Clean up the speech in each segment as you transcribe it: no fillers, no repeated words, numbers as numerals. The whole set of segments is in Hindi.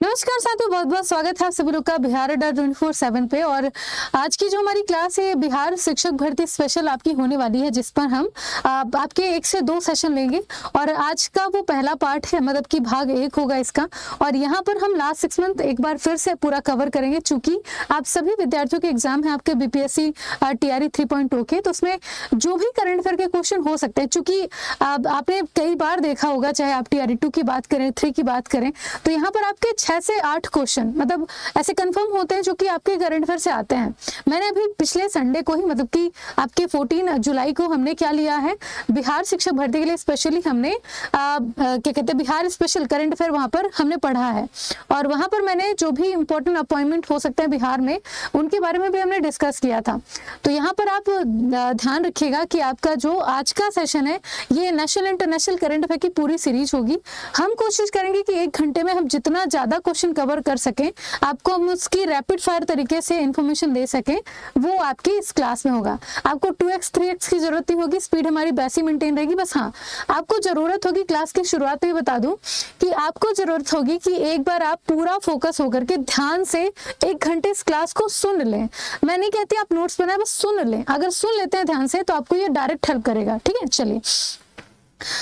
नमस्कार साथियों, बहुत बहुत स्वागत है आप सभी लोग का बिहार अड्डा 24/7 पे। और आज की जो हमारी क्लास है बिहार शिक्षक भर्ती स्पेशल आपकी होने वाली है, जिस पर हम आपके 1 से 2 सेशन लेंगे। और आज का वो पहला पार्ट है, मतलब कि भाग 1 होगा इसका। और यहाँ पर हम लास्ट 6 मंथ एक बार फिर से पूरा कवर करेंगे, चूंकि आप सभी विद्यार्थियों के एग्जाम है आपके बीपीएससी टीआरई 3.0 के, तो उसमें जो भी करंट अफेयर के क्वेश्चन हो सकते हैं। चूंकि आपने कई बार देखा होगा, चाहे आप टीआरई 2 की बात करें, 3 की बात करें, तो यहाँ पर आपके 6 से 8 क्वेश्चन मतलब ऐसे कंफर्म होते हैं जो कि आपके करंट अफेयर से आते हैं। मैंने अभी पिछले संडे को ही, मतलब कि आपके 14 जुलाई को हमने क्या लिया है, बिहार शिक्षक भर्ती के लिए स्पेशली हमने क्या कहते हैं, बिहार स्पेशल करंट अफेयर वहां पर हमने पढ़ा है। और वहां पर मैंने जो भी इंपॉर्टेंट अपॉइंटमेंट हो सकते हैं बिहार में, उनके बारे में भी हमने डिस्कस किया था। तो यहाँ पर आप ध्यान रखिएगा कि आपका जो आज का सेशन है ये नेशनल इंटरनेशनल करंट अफेयर की पूरी सीरीज होगी। हम कोशिश करेंगे कि 1 घंटे में हम जितना ज्यादा क्वेश्चन कवर कर सकें, आपको हम उसकी रैपिड फायर तरीके से इंफॉर्मेशन दे सकें, वो आपकी इस क्लास में होगा। आपको 2x 3x की जरूरत नहीं होगी, स्पीड हमारी वैसी मेंटेन रहेगी। बस हाँ, आपको जरूरत होगी, क्लास की शुरुआत में बता दूं कि आपको जरूरत होगी कि एक बार आप पूरा फोकस होकर के ध्यान से 1 घंटे इस क्लास को सुन लें। मैं नहीं कहती आप नोट्स बनाए, बस सुन लें। अगर सुन लेते हैं ध्यान से तो आपको ये डायरेक्ट हेल्प करेगा। ठीक है, चलिए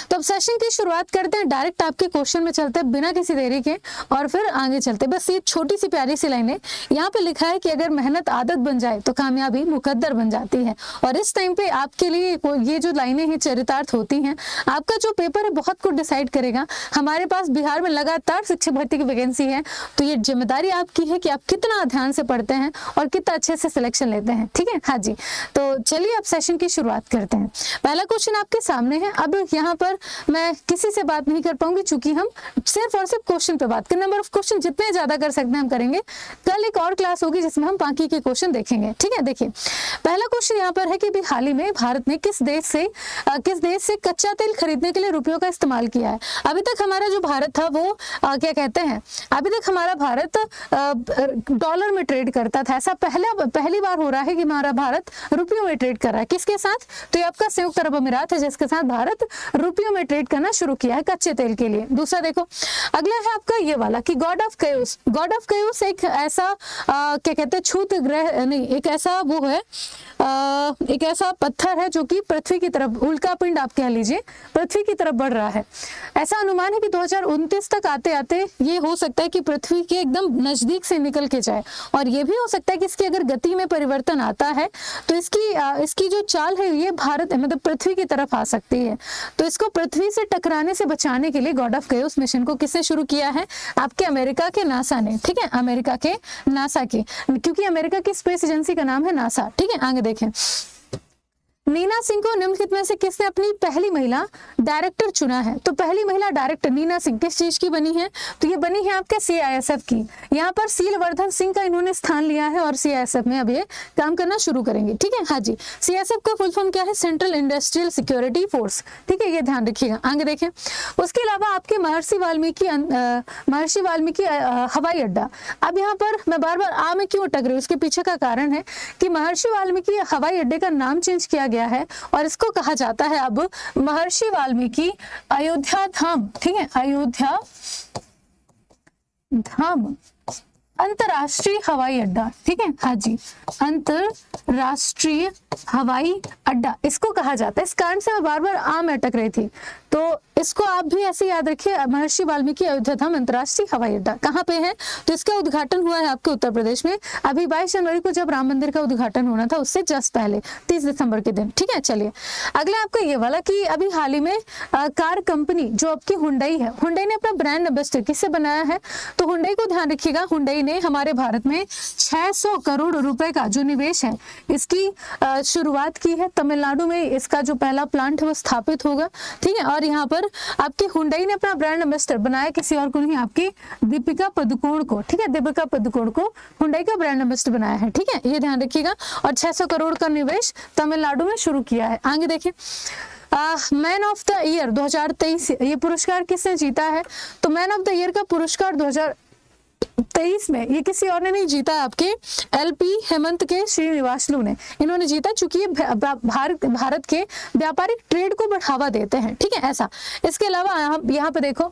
तो अब सेशन की शुरुआत करते हैं। डायरेक्ट आपके क्वेश्चन में चलते हैं बिना किसी देरी के, और फिर आगे चलते हैं। बस ये छोटी सी प्यारी सी लाइन है, यहाँ पे लिखा है कि अगर मेहनत आदत बन जाए तो कामयाबी मुकद्दर बन जाती है। और इस टाइम पे आपके लिए ये जो लाइनें हैं चरितार्थ होती हैं। आपका जो पेपर है बहुत कुछ डिसाइड करेगा। हमारे पास बिहार में लगातार शिक्षक भर्ती की वैकेंसी है, तो ये जिम्मेदारी आपकी है कि आप कितना ध्यान से पढ़ते हैं और कितना अच्छे से सिलेक्शन लेते हैं। ठीक है, हाँ जी। तो चलिए अब सेशन की शुरुआत करते हैं। पहला क्वेश्चन आपके सामने है। अब यहाँ पर मैं किसी से बात नहीं कर पाऊंगी, चूंकि हम सिर्फ और सिर्फ क्वेश्चन पे बात करें। नंबर ऑफ क्वेश्चन जितने ज्यादा कर सकते हैं हम करेंगे। कल एक और क्लास होगी जिसमें हम बाकी के क्वेश्चन देखेंगे। ठीक है, देखिए पहला क्वेश्चन यहाँ पर है कि भी हाल ही में भारत ने किस देश से कच्चा तेल खरीदने के लिए रुपयों का इस्तेमाल किया है। अभी तक हमारा जो भारत था वो क्या कहते हैं, अभी तक हमारा भारत डॉलर में ट्रेड करता था। ऐसा पहली बार हो रहा है कि हमारा भारत रुपयों में ट्रेड कर रहा है। किसके साथ? तो ये आपका संयुक्त अरब अमीरात है, जिसके साथ भारत रुपयों में ट्रेड करना शुरू किया है कच्चे तेल के लिए। दूसरा देखो, अगला है आपका ये वाला कि God of chaos. God of chaos एक ऐसा क्या कहते हैं, छूत ग्रह नहीं, एक ऐसा वो है, एक ऐसा पत्थर है जो कि पृथ्वी की तरफ, उल्का पिंड आप कह लीजिए, पृथ्वी की तरफ बढ़ रहा है। ऐसा अनुमान है कि 2029 तक आते आते ये हो सकता है कि पृथ्वी के एकदम नजदीक से निकल के जाए। और ये भी हो सकता है कि इसकी अगर गति में परिवर्तन आता है तो इसकी जो चाल है ये भारत मतलब पृथ्वी की तरफ आ सकती है। तो इसको पृथ्वी से टकराने से बचाने के लिए गॉड ऑफ केओस मिशन को किसने शुरू किया है? आपके अमेरिका के नासा ने। ठीक है, अमेरिका के नासा की, क्योंकि अमेरिका की स्पेस एजेंसी का नाम है नासा। ठीक है, आगे देखें। नीना सिंह को निम्नलिखित में से किसने अपनी पहली महिला डायरेक्टर चुना है? तो पहली महिला डायरेक्टर नीना सिंह किस चीज की बनी है? तो ये बनी है आपके सीआईएसएफ की। यहाँ पर सीलवर्धन सिंह का इन्होंने स्थान लिया है और सीआईएसएफ में अब ये काम करना शुरू करेंगे। ठीक है, हाँ जी। सीआईएसएफ का फुल फॉर्म क्या है? Central industrial security force. ठीक है, ये ध्यान रखिएगा। आगे देखें। उसके अलावा आपके महर्षि वाल्मीकि हवाई अड्डा। अब यहाँ पर मैं बार बार में क्यों अटक रही हूँ, उसके पीछे का कारण है कि महर्षि वाल्मीकि हवाई अड्डे का नाम चेंज किया गया है और इसको कहा जाता है अब महर्षि वाल्मीकि अयोध्या धाम। ठीक है, अयोध्या धाम अंतरराष्ट्रीय हवाई अड्डा। ठीक है, हाँ जी, अंतरराष्ट्रीय हवाई अड्डा इसको कहा जाता है। इस कारण से मैं बार बार में अटक रही थी, तो इसको आप भी ऐसे याद रखिए। महर्षि वाल्मीकि अयोध्या धाम अंतरराष्ट्रीय हवाई अड्डा कहाँ पे है? तो इसका उद्घाटन हुआ है आपके उत्तर प्रदेश में अभी 22 जनवरी को, जब राम मंदिर का उद्घाटन होना था उससे जस्ट पहले 30 दिसंबर के दिन। ठीक है, चलिए अगला आपका ये वाला कि अभी हाल ही में कार कंपनी जो आपकी हुंडई है, हुंडई ने अपना ब्रांड एम्बेसडर किससे बनाया है? तो हुंडई को ध्यान रखिएगा, हुंडई ने हमारे भारत में 600 करोड़ रुपए का जो निवेश है इसकी शुरुआत की है। तमिलनाडु में इसका जो पहला प्लांट है वो स्थापित होगा। ठीक है, और यहाँ पर आपकी हुंडई ने अपना ब्रांड एम्बेसडर बनाया किसी और को नहीं, आपकी दीपिका पादुकोण को। ठीक है, दीपिका पादुकोण को हुंडई का ब्रांड एम्बेसडर बनाया है। ठीक है, ये ध्यान रखिएगा। और 600 करोड़ का निवेश तमिलनाडु में शुरू किया है। आगे देखिए, मैन ऑफ द ईयर 2023 ये पुरस्कार किसने जीता है? तो मैन ऑफ द ईयर का पुरस्कार 2023 में ये किसी और ने नहीं जीता है, आपके एलपी हेमंत के श्रीनिवासलू ने इन्होंने जीता, चूंकि ये भारत के व्यापारिक ट्रेड को बढ़ावा देते हैं। ठीक है, ऐसा। इसके अलावा यहाँ पे देखो,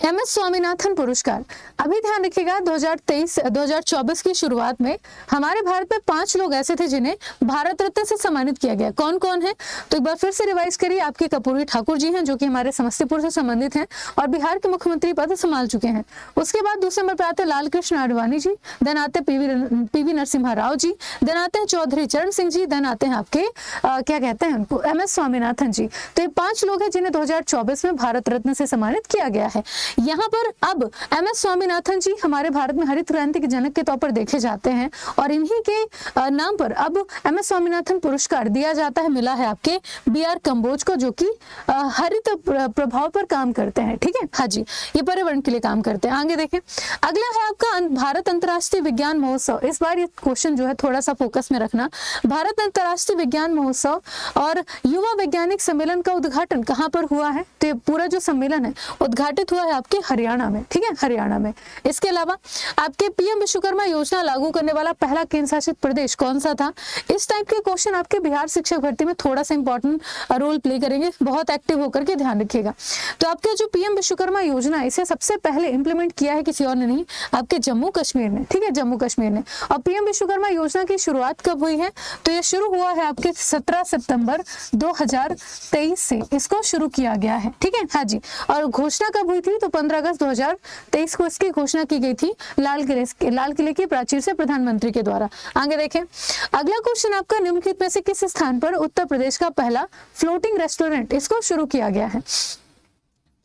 MS स्वामीनाथन पुरस्कार। अभी ध्यान रखिएगा 2024 की शुरुआत में हमारे भारत में 5 लोग ऐसे थे जिन्हें भारत रत्न से सम्मानित किया गया। कौन कौन है? तो एक बार फिर से रिवाइज करिए। आपके कर्पूरी ठाकुर जी हैं जो कि हमारे समस्तीपुर से संबंधित हैं और बिहार के मुख्यमंत्री पद संभाल चुके हैं। उसके बाद दूसरे नंबर पर आते हैं लाल कृष्ण आडवाणी जी, देन आते हैं पीवी नरसिम्हा राव जी, देन आते हैं चौधरी चरण सिंह जी, देन आते हैं आपके क्या कहते हैं उनको, MS स्वामीनाथन जी। तो ये 5 लोग हैं जिन्हें 2024 में भारत रत्न से सम्मानित किया गया है। यहाँ पर अब MS स्वामीनाथन जी हमारे भारत में हरित क्रांति के जनक के तौर पर देखे जाते हैं और इन्हीं के नाम पर अब MS स्वामीनाथन पुरस्कार दिया जाता है। मिला है आपके BR कंबोज को, जो कि हरित प्रभाव पर काम करते हैं। ठीक है, हाँ जी, ये पर्यावरण के लिए काम करते हैं। आगे देखें, अगला है आपका भारत अंतर्राष्ट्रीय विज्ञान महोत्सव। इस बार ये क्वेश्चन जो है थोड़ा सा फोकस में रखना। भारत अंतर्राष्ट्रीय विज्ञान महोत्सव और युवा वैज्ञानिक सम्मेलन का उद्घाटन कहाँ पर हुआ है? तो ये पूरा जो सम्मेलन है उद्घाटित हुआ है आपके हरियाणा में। ठीक है, हरियाणा में। इसके अलावा आपके PM विश्वकर्मा योजना लागू करने वाला पहला केंद्र शासित प्रदेश कौन सा था? इस टाइप के क्वेश्चन आपके बिहार शिक्षक भर्ती में थोड़ा सा इंपॉर्टेंट रोल प्ले करेंगे, बहुत एक्टिव होकर के ध्यान रखिएगा। तो आपके जो PM विश्वकर्मा योजना, इसे सबसे पहले इंप्लीमेंट किया है किसी और ने नहीं, आपके जम्मू कश्मीर ने। ठीक है, जम्मू कश्मीर ने। और PM विश्वकर्मा योजना की शुरुआत कब हुई है? तो ये शुरू हुआ है आपके 17 सितंबर 2023 से इसको शुरू किया गया है। ठीक है, हाँ जी। और घोषणा कब हुई थी? तो 15 अगस्त 2023 को इसकी घोषणा की गई थी लाल किले की प्राचीर से प्रधानमंत्री के द्वारा। आगे देखें, अगला क्वेश्चन आपका, निम्नलिखित में से किस स्थान पर उत्तर प्रदेश का पहला फ्लोटिंग रेस्टोरेंट इसको शुरू किया गया है?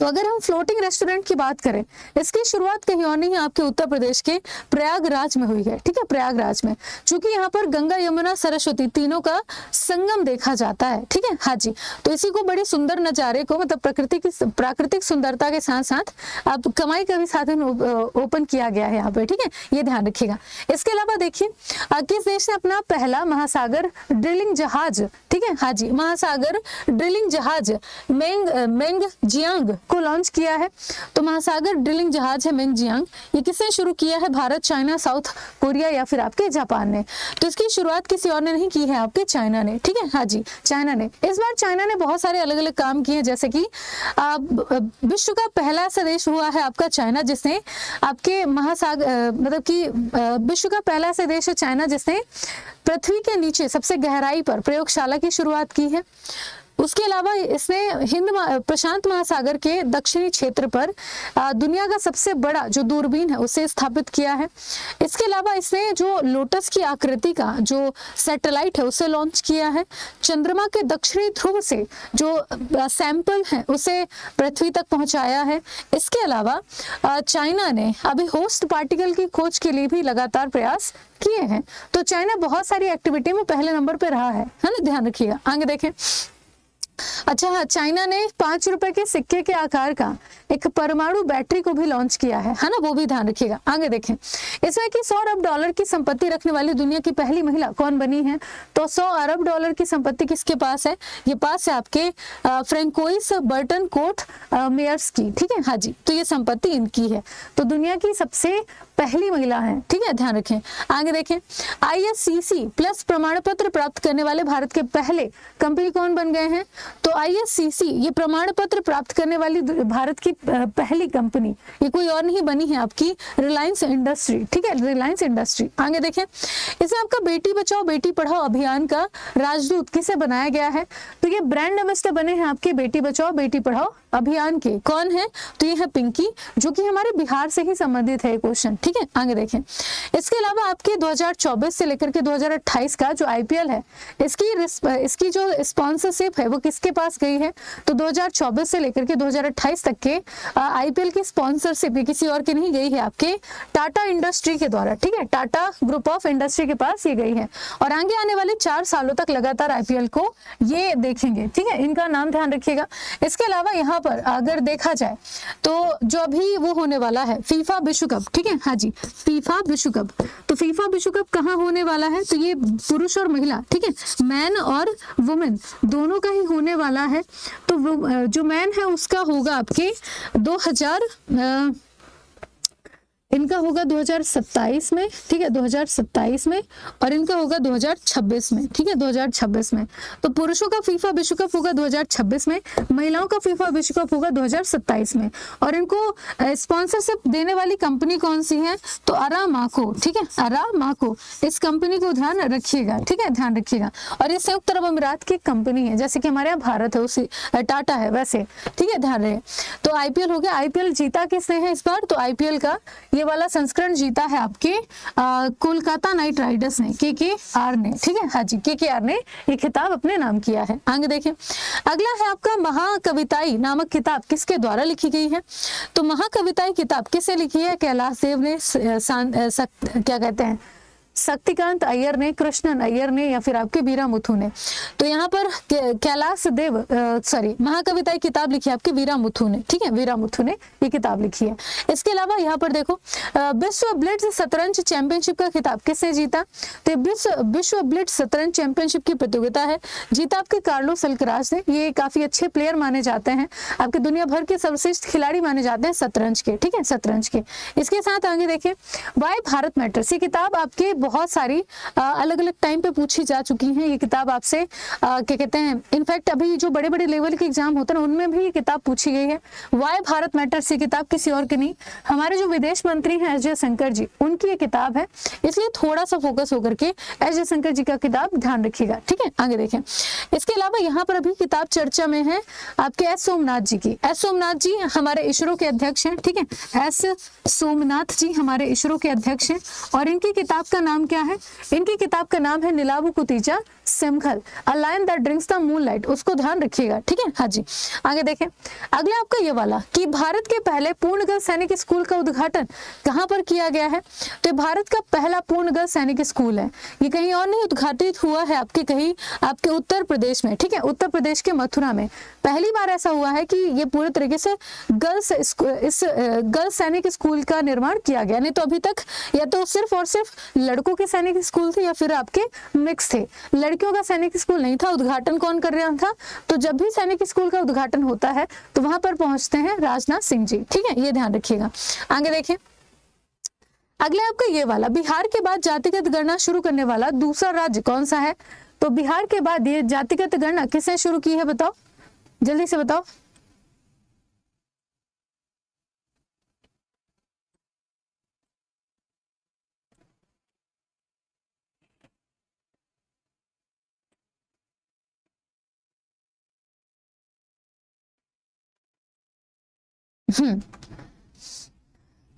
तो अगर हम फ्लोटिंग रेस्टोरेंट की बात करें, इसकी शुरुआत कहीं और नहीं, आपके उत्तर प्रदेश के प्रयागराज में हुई है। ठीक है, प्रयागराज में, क्योंकि यहाँ पर गंगा यमुना सरस्वती तीनों का संगम देखा जाता है। ठीक है, हाँ जी। तो इसी को बड़े सुंदर नजारे को, मतलब प्राकृतिक सुंदरता के साथ साथ अब कमाई का भी साधन ओपन किया गया है यहाँ पे। ठीक है, ये ध्यान रखिएगा। इसके अलावा देखिए, किस देश ने अपना पहला महासागर ड्रिलिंग जहाज, ठीक है, हाँ जी, महासागर ड्रिलिंग जहाज मेंगजियांग को लॉन्च किया है? तो महासागर ड्रिलिंग जहाज है मेंगजियांग, ये किसने शुरू किया है? भारत, चाइना, साउथ कोरिया या फिर आपके जापान ने? तो इसकी शुरुआत किसी और ने नहीं की है, आपके चाइना ने। ठीक है, हाँ जी, चाइना ने। इस बार चाइना ने बहुत सारे अलग अलग काम किए, जैसे कि विश्व का पहला ऐसा देश हुआ है आपका चाइना जिसने आपके महासागर मतलब कि विश्व का पहला ऐसा देश है चाइना जिसने पृथ्वी के नीचे सबसे गहराई पर प्रयोगशाला की शुरुआत की है। उसके अलावा इसने प्रशांत महासागर के दक्षिणी क्षेत्र पर दुनिया का सबसे बड़ा जो दूरबीन है उसे स्थापित किया है। इसके अलावा इसने जो लोटस की आकृति का जो सैटेलाइट है उसे लॉन्च किया है। चंद्रमा के दक्षिणी ध्रुव से जो सैंपल है उसे पृथ्वी तक पहुंचाया है। इसके अलावा चाइना ने अभी होस्ट पार्टिकल की खोज के लिए भी लगातार प्रयास किए हैं। तो चाइना बहुत सारी एक्टिविटी में पहले नंबर पे रहा है ना, ध्यान रखिएगा। आगे देखें, अच्छा हाँ, चाइना ने 5 रुपए के सिक्के के आकार का एक परमाणु बैटरी को भी लॉन्च किया है ना, वो भी ध्यान रखिएगा। आगे देखें, इसमें कि 100 अरब डॉलर की संपत्ति रखने वाली दुनिया की पहली महिला कौन बनी है? तो 100 अरब डॉलर की संपत्ति किसके पास है? ये पास है आपके फ्रेंकोइस बर्टन कोट मेयर्स की। ठीक है, हाँ जी, तो ये संपत्ति इनकी है। तो दुनिया की सबसे पहली महिला है। ठीक है, ध्यान रखें। आगे देखें, ISCC प्लस प्रमाण पत्र प्राप्त करने वाले भारत के पहले कंपनी कौन बन गए हैं? तो ISCC ये प्रमाण पत्र प्राप्त करने वाली भारत की पहली कंपनी, ये कोई और नहीं बनी है आपकी रिलायंस इंडस्ट्री। ठीक है, रिलायंस इंडस्ट्री। आगे देखें, इसमें आपका बेटी बचाओ बेटी पढ़ाओ अभियान का राजदूत किसे बनाया गया है? तो ये ब्रांड एम्बेसडर बने हैं आपके बेटी बचाओ बेटी पढ़ाओ अभियान के। कौन है? तो ये है पिंकी, जो कि हमारे बिहार से ही संबंधित है क्वेश्चन। ठीक है, आगे देखें। इसके अलावा आपके 2024 से लेकर के 2028 का जो IPL है, इसकी जो स्पॉन्सरशिप है वो किसके पास गई है? तो 2024 से लेकर के 2028 तक के IPL की स्पॉन्सरशिप किसी और की नहीं गई है, आपके टाटा इंडस्ट्री के द्वारा। ठीक है, टाटा ग्रुप ऑफ इंडस्ट्री के पास ये गई है और आगे आने वाले 4 सालों तक लगातार IPL को ये देखेंगे। ठीक है, इनका नाम ध्यान रखिएगा। इसके अलावा यहाँ पर अगर देखा जाए तो जो अभी वो होने वाला है फीफा विश्व कप, ठीक है, हाँ जी, फीफा विश्व कप। तो फीफा विश्व कप कहाँ होने वाला है? तो ये पुरुष और महिला, ठीक है, मैन और वुमेन दोनों का ही होने वाला है। तो जो मैन है उसका होगा आपके इनका होगा 2027 में, ठीक है, 2027 में, और इनका होगा 2026 में, ठीक है, 2026 में। तो पुरुषों का फीफा विश्व कप होगा 2026 में, महिलाओं का फीफा विश्व कप होगा 2027 में। और इनको स्पॉन्सरशिप देने वाली कंपनी कौन सी है? तो अरामाको, ठीक है, अरामाको, इस कंपनी को ध्यान रखिएगा, ठीक है, ध्यान रखिएगा। और ये संयुक्त अरब अमीरात की कंपनी है, जैसे कि हमारे यहाँ भारत है उसी टाटा है वैसे, ठीक है, ध्यान रहे। तो आईपीएल हो गया। आईपीएल जीता किसने है इस बार? तो आईपीएल का ये वाला संस्करण जीता है आपके कोलकाता नाइट राइडर्स ने, केकेआर ने, ठीक है, हाँ जी, केकेआर ने ये खिताब अपने नाम किया है। आगे देखें, अगला है आपका महाकविताई नामक किताब किसके द्वारा लिखी गई है? तो महाकविताई किताब किसे लिखी है? कैलाश देव ने, क्या कहते हैं, शक्तिकांत अय्यर ने, कृष्णन अय्यर ने, या फिर आपके वीरा मुथु ने। तो यहाँ पर कैलाश देव महाकविताई किताब लिखी है आपके वीरा मुथु ने, ठीक है, वीरा मुथु ने ये किताब लिखी है। इसके अलावा यहाँ पर देखो विश्व ब्लिट्ज शतरंज चैंपियनशिप का खिताब किसने जीता? तो विश्व ब्लिट्ज शतरंज चैंपियनशिप की प्रतियोगिता है, जीता आपके कार्लोस अल्कराज ने। ये काफी अच्छे प्लेयर माने जाते हैं, आपके दुनिया भर के सर्वश्रेष्ठ खिलाड़ी माने जाते हैं शतरंज के, ठीक है, शतरंज के। इसके साथ आगे देखें, वाई भारत मैटर्स, ये किताब आपके बहुत सारी अलग अलग टाइम पे पूछी जा चुकी हैं। ये किताब आपसे क्या कहते हैं, इनफैक्ट अभी जो बड़े बड़े लेवल के एग्जाम होते हैं उनमें भी ये किताब पूछी गई है। वाई भारत मैटर्स, ये किताब किसी और की नहीं, हमारे जो विदेश मंत्री हैं एस जयशंकर जी, उनकी ये किताब है, इसलिए थोड़ा सा फोकस होकर के एस जयशंकर जी का किताब ध्यान रखिएगा, ठीक है। आगे देखें, इसके अलावा यहाँ पर अभी किताब चर्चा में है आपके एस सोमनाथ जी की। एस सोमनाथ जी हमारे इसरो के अध्यक्ष हैं, ठीक है, एस सोमनाथ जी हमारे इसरो के अध्यक्ष हैं। और इनकी किताब का नाम क्या है? इनकी किताब का नाम है नीलावु कुतीजा सिमखल, a lion that drinks the moonlight, उसको ध्यान रखिएगा, ठीक है, हाँ जी। आगे देखें, अगला आपका ये वाला कि भारत के पहले पूर्णगत सैनिक स्कूल का उद्घाटन कहाँ पर किया गया है? तो भारत का पहला पूर्णगत सैनिक स्कूल है, ये कहीं और नहीं उद्घाटित हुआ है आपके कहीं आपके उत्तर प्रदेश में, ठीक है, उत्तर प्रदेश के मथुरा में पहली बार ऐसा हुआ है कि ये पूरे तरीके से गर्ल्स सैनिक स्कूल का निर्माण किया गया। नहीं तो अभी तक या तो सिर्फ और सिर्फ लड़कों के सैनिक स्कूल थे या फिर आपके मिक्स थे, लड़कियों का सैनिक स्कूल नहीं था। उद्घाटन कौन कर रहा था? तो जब भी सैनिक स्कूल का उद्घाटन होता है तो वहां पर पहुंचते हैं राजनाथ सिंह जी, ठीक है, ये ध्यान रखिएगा। आगे देखें, अगला आपका ये वाला, बिहार के बाद जातिगत गणना शुरू करने वाला दूसरा राज्य कौन सा है? तो बिहार के बाद ये जातिगत गणना किसने शुरू की है? बताओ, जल्दी से बताओ।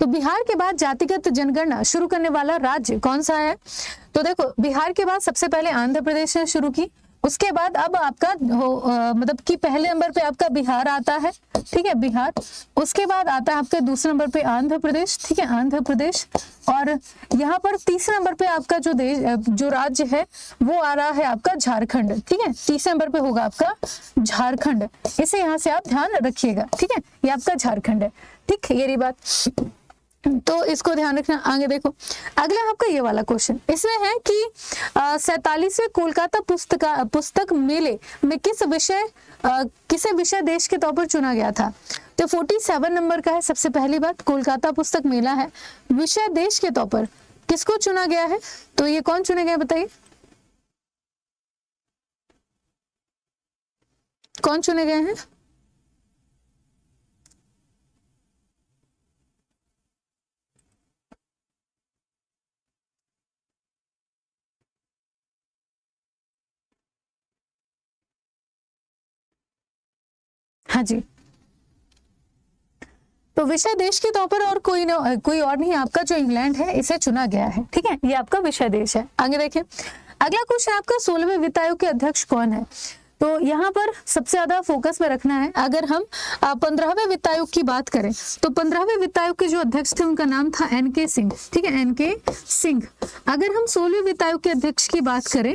तो बिहार के बाद जातिगत जनगणना शुरू करने वाला राज्य कौन सा है? तो देखो, बिहार के बाद सबसे पहले आंध्र प्रदेश ने शुरू की, उसके बाद अब आपका मतलब कि पहले नंबर पे आपका बिहार आता है, ठीक है, बिहार। उसके बाद आता है आपका दूसरे नंबर पे आंध्र प्रदेश, ठीक है, आंध्र प्रदेश। और यहाँ पर तीसरे नंबर पे आपका जो राज्य है वो आ रहा है आपका झारखंड, ठीक है, तीसरे नंबर पे होगा आपका झारखंड। इसे यहाँ से आप ध्यान रखिएगा, ठीक है, ये आपका झारखंड है, ठीक है, ये रही बात, तो इसको ध्यान रखना। आगे देखो, अगला आपका ये वाला क्वेश्चन, इसमें है कि 47वें कोलकाता पुस्तक मेले में किसे विषय देश के तौर पर चुना गया था? तो 47 नंबर का है। सबसे पहली बात, कोलकाता पुस्तक मेला है, विषय देश के तौर पर किसको चुना गया है? तो ये कौन चुने गए, बताइए कौन चुने गए हैं? हाँ जी, तो विषय देश के तौर पर और कोई और नहीं, आपका जो इंग्लैंड है इसे चुना गया है, ठीक है, ये आपका विषय देश है। आगे देखें, अगला क्वेश्चन आपका 16वें वित्त आयोग के अध्यक्ष कौन है? तो यहाँ पर सबसे ज्यादा फोकस में रखना है। अगर हम 15वें वित्त आयोग की बात करें तो 15वें वित्त आयोग के जो अध्यक्ष थे उनका नाम था एनके सिंह, ठीक है, एनके सिंह। अगर हम 16वें वित्त आयोग के अध्यक्ष की बात करें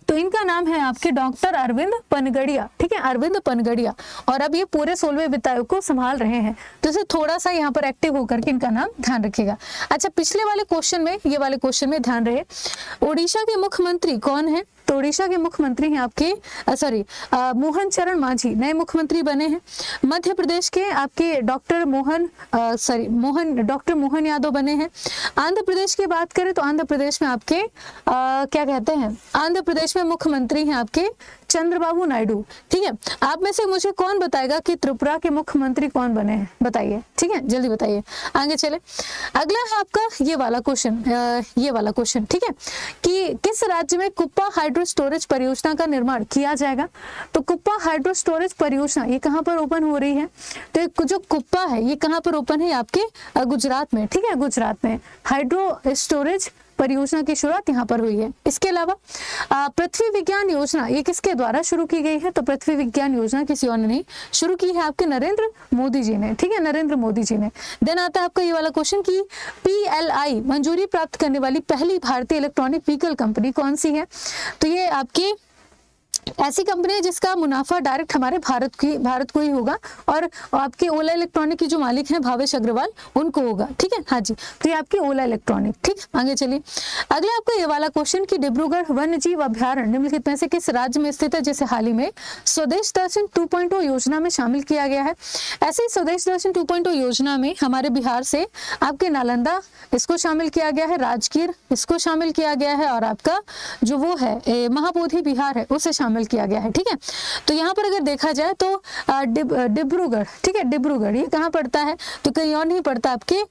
तो इनका नाम है आपके डॉक्टर अरविंद पनगड़िया, ठीक है, अरविंद पनगड़िया। और अब ये पूरे 16वें वित्त आयोग को संभाल रहे हैं, तो इसे थोड़ा सा यहाँ पर एक्टिव होकर के इनका नाम ध्यान रखिएगा। अच्छा, पिछले वाले क्वेश्चन में, ये वाले क्वेश्चन में ध्यान रहे, ओडिशा के मुख्यमंत्री कौन है? तो उड़ीसा के मुख्यमंत्री हैं आपके मोहन चरण मांझी नए मुख्यमंत्री बने हैं। मध्य प्रदेश के आपके डॉक्टर मोहन यादव बने हैं। आंध्र प्रदेश की बात करें तो आंध्र प्रदेश में आपके क्या कहते हैं, आंध्र प्रदेश में मुख्यमंत्री हैं आपके चंद्रबाबू नायडू। ठीक है, आप में से मुझे कौन बताएगा कि त्रिपुरा के मुख्यमंत्री कौन बने हैं, बताइए। ठीक है, जल्दी बताइए, आगे चले। अगला है आपका ये वाला क्वेश्चन, ठीक है, कि किस राज्य में कुप्पा हाइड्रो स्टोरेज परियोजना का निर्माण किया जाएगा। तो कुप्पा हाइड्रो स्टोरेज परियोजना ये कहाँ पर ओपन हो रही है, तो जो कुप्पा है ये कहाँ पर ओपन है, आपके गुजरात में। ठीक है, गुजरात में हाइड्रो स्टोरेज परियोजना की शुरुआत यहाँ पर हुई है। इसके अलावा पृथ्वी विज्ञान योजना ये किसके द्वारा शुरू की गई है, तो पृथ्वी विज्ञान योजना किसी और ने नहीं शुरू की है, आपके नरेंद्र मोदी जी ने। ठीक है, नरेंद्र मोदी जी ने। देन आता है आपका ये वाला क्वेश्चन कि PLI मंजूरी प्राप्त करने वाली पहली भारतीय इलेक्ट्रॉनिक व्हीकल कंपनी कौन सी है। तो ये आपकी ऐसी कंपनी है जिसका मुनाफा डायरेक्ट हमारे भारत को ही होगा, और आपके ओला इलेक्ट्रॉनिक की जो मालिक हैं भावेश अग्रवाल उनको होगा। ठीक है, हाँ जी, तो ये आपकी ओला इलेक्ट्रॉनिक। ठीक, आगे चलिए। अगला आपका ये वाला क्वेश्चन कि डिब्रूगढ़ वन्य जीव अभ्यारण्य निम्नलिखित में से किस राज्य में स्थित है, जिसे हाल ही में स्वदेश दर्शन 2.0 योजना में शामिल किया गया है। ऐसे ही स्वदेश दर्शन 2.0 योजना में हमारे बिहार से आपके नालंदा इसको शामिल किया गया है, राजगीर इसको शामिल किया गया है, और आपका जो वो है महाबोधि बिहार है उसे शामिल किया गया है। ठीक है, तो यहाँ पर अगर देखा जाए तो डिब्रूगढ़, ठीक है, डिब्रूगढ़ ये कहाँ पड़ता है, तो कहीं और नहीं पड़ता, आपके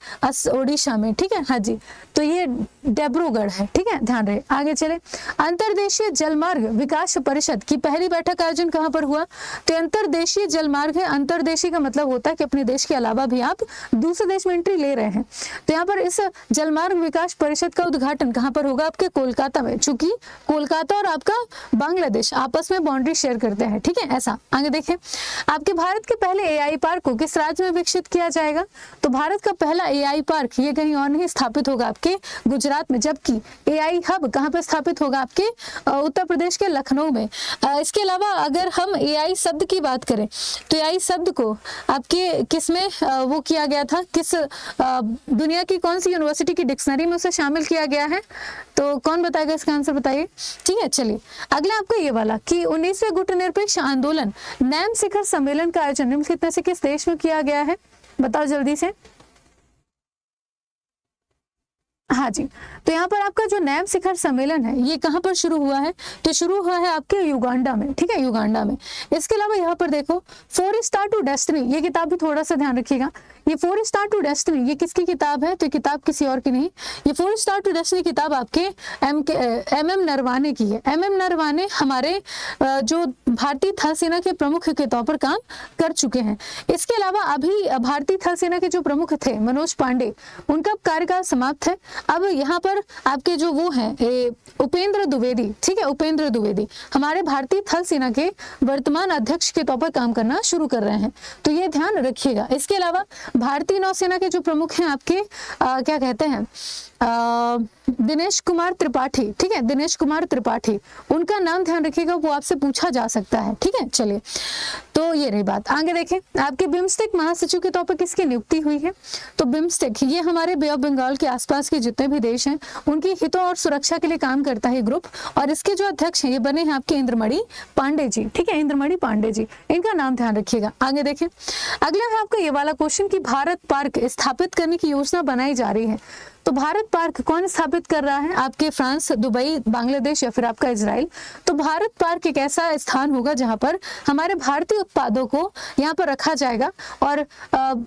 ओडिशा में। ठीक है, हाँ जी, तो ये डिब्रूगढ़ है। ठीक है, ध्यान रहे, आगे चले। अंतरदेशीय जलमार्ग विकास परिषद की पहली बैठक का आयोजन कहाँ पर हुआ, तो अंतरदेशीय जलमार्ग है। अंतरदेशीय का मतलब होता है कि अपने देश के अलावा भी आप दूसरे देश में एंट्री ले रहे हैं, तो यहाँ पर इस जलमार्ग विकास परिषद का उद्घाटन कहाँ पर होगा, आपके कोलकाता में, चूंकि कोलकाता और आपका बांग्लादेश आपस में बाउंड्री शेयर करते हैं। ठीक है, ऐसा। आगे देखें, आपके भारत के पहले AI पार्क को किस राज्य में विकसित किया जाएगा, तो भारत का पहला AI पार्क ये कहीं और नहीं स्थापित होगा, आपके गुजरात में, जबकि AI हब कहाँ पर स्थापित होगा, आपके उत्तर प्रदेश के लखनऊ में। इसके अलावा अगर हम AI शब्द की बात करें तो AI शब्द को आपके किस में वो किया गया था, किस दुनिया की कौन सी यूनिवर्सिटी की डिक्शनरी में उसे शामिल किया गया है, तो कौन बताएगा इसका आंसर, बताइए। ठीक है, चलिए अगला आपका ये वाला कि 19वें गुटनिरपेक्ष आंदोलन नैम शिखर सम्मेलन का आयोजन निम्नलिखित में से किस देश में किया गया है, बताओ जल्दी से। हाँ जी, तो यहाँ पर आपका जो नैम शिखर सम्मेलन है ये कहाँ पर शुरू हुआ है, तो शुरू हुआ है आपके युगांडा में। ठीक है, युगांडा में। इसके अलावा यहाँ पर देखो 4 स्टार टू डेस्टिनी, ये किताब भी थोड़ा सा ध्यान रखिएगा। ये 4 स्टार टू डेस्टिनी ये किसकी किताब है, तो किताब किसी और की नहीं, ये 4 स्टार टू डेस्टिनी किताब आपके MM नरवाने की है। MM नरवाने हमारे जो भारतीय थल सेना के प्रमुख के तौर पर काम कर चुके हैं। इसके अलावा अभी भारतीय थल सेना के जो प्रमुख थे मनोज पांडे, उनका कार्यकाल समाप्त है। अब यहाँ पर आपके जो वो हैं उपेंद्र द्विवेदी, ठीक है, उपेंद्र द्विवेदी हमारे भारतीय थल सेना के वर्तमान अध्यक्ष के तौर पर काम करना शुरू कर रहे हैं, तो ये ध्यान रखिएगा। इसके अलावा भारतीय नौसेना के जो प्रमुख हैं आपके क्या कहते हैं दिनेश कुमार त्रिपाठी, ठीक है, दिनेश कुमार त्रिपाठी, उनका नाम ध्यान रखिएगा, वो आपसे पूछा जा सकता है। ठीक है, चलिए तो ये रही बात। आगे देखें, आपके बिम्स्टेक महासचिव के तौर पर किसकी नियुक्ति हुई है, तो बिम्स्टेक ये हमारे बे ऑफ बंगाल के आसपास के जितने भी देश हैं उनकी हितों और सुरक्षा के लिए काम करता है ग्रुप, और इसके जो अध्यक्ष हैं ये बने हैं आपके इंद्रमणि पांडे जी। ठीक है, इंद्रमणि पांडे जी, इनका नाम ध्यान रखिएगा। आगे देखें, अगला है आपका ये वाला क्वेश्चन कि भारत पार्क स्थापित करने की योजना बनाई जा रही है, तो भारत पार्क कौन स्थापित कर रहा है, आपके फ्रांस, दुबई, बांग्लादेश या फिर आपका इजराइल। तो भारत पार्क एक ऐसा स्थान होगा जहां पर हमारे भारतीय उत्पादों को यहां पर रखा जाएगा, और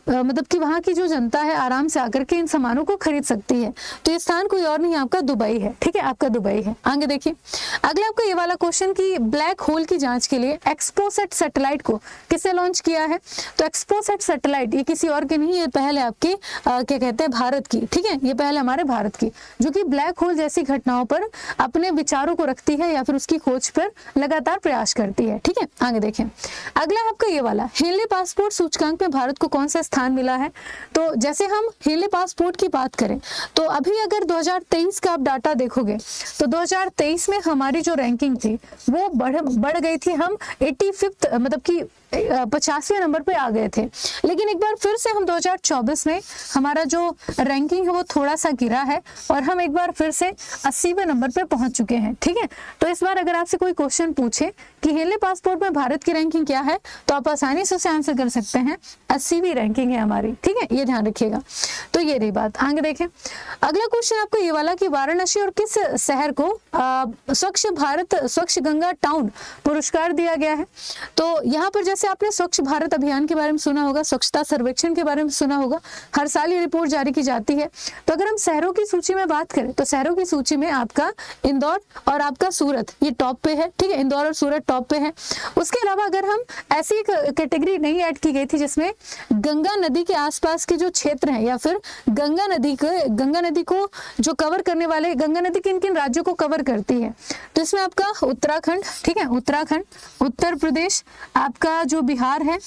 मतलब कि वहां की जो जनता है आराम से आकर के इन सामानों को खरीद सकती है। तो ये स्थान कोई और नहीं, आपका दुबई है। ठीक है, आपका दुबई है। आगे देखिए, अगला आपका ये वाला क्वेश्चन कि ब्लैक होल की जांच के लिए एक्सपोसेट सैटेलाइट को किसने लॉन्च किया है, तो एक्सपोसेट सैटेलाइट ये किसी और की नहीं, ये पहले आपके क्या कहते हैं भारत की। ठीक है, ये पहले हमारे भारत की, जो कि ब्लैक होल जैसी घटनाओं पर अपने विचारों को रखती है या फिर उसकी खोज पर लगातार प्रयास करती है। ठीक है, आगे देखें, अगला आपका ये वाला हेनले पासपोर्ट सूचकांक में भारत को कौन सा स्थान मिला है। तो जैसे हम हेनले पासपोर्ट की बात करें तो अभी अगर 2023 का आप डाटा देखोगे तो 2023 में हमारी जो रैंकिंग थी वो बढ़ गई थी, हम 85th मतलब कि 50वें नंबर पे आ गए थे। लेकिन एक बार फिर से हम 2024 में हमारा जो रैंकिंग है वो थोड़ा सा गिरा है और हम एक बार फिर से 80वें नंबर पे पहुंच चुके हैं। ठीक है, तो इस बार अगर आपसे कोई क्वेश्चन पूछे कि हेनले पासपोर्ट में भारत की रैंकिंग क्या है, तो आप आसानी से उसे आंसर कर सकते हैं, 80वीं रैंकिंग है हमारी। ठीक है, ये ध्यान रखिएगा। तो ये रही बात। आगे देखें, अगला क्वेश्चन आपको ये वाला कि वाराणसी और किस शहर को स्वच्छ गंगा टाउन पुरस्कार दिया गया है। तो यहाँ पर जैसे आपने स्वच्छ भारत अभियान के बारे में सुना होगा, स्वच्छता सर्वेक्षण के बारे में सुना होगा, हर साल ये रिपोर्ट जारी की जाती है। तो अगर हम शहरों की सूची में बात करें तो शहरों की सूची में आपका इंदौर और आपका सूरत ये टॉप पे है। ठीक है, इंदौर और सूरत टॉप पे है। उसके अलावा अगर हम ऐसी कैटेगरी नहीं ऐड की गई थी जिसमें गंगा नदी के आसपास के जो क्षेत्र हैं या फिर गंगा नदी को जो कवर करने वाले, गंगा नदी किन किन राज्यों को कवर करती है, तो इसमें आपका उत्तराखंड, ठीक है, उत्तराखंड, उत्तर प्रदेश, आपका जो बिहार है,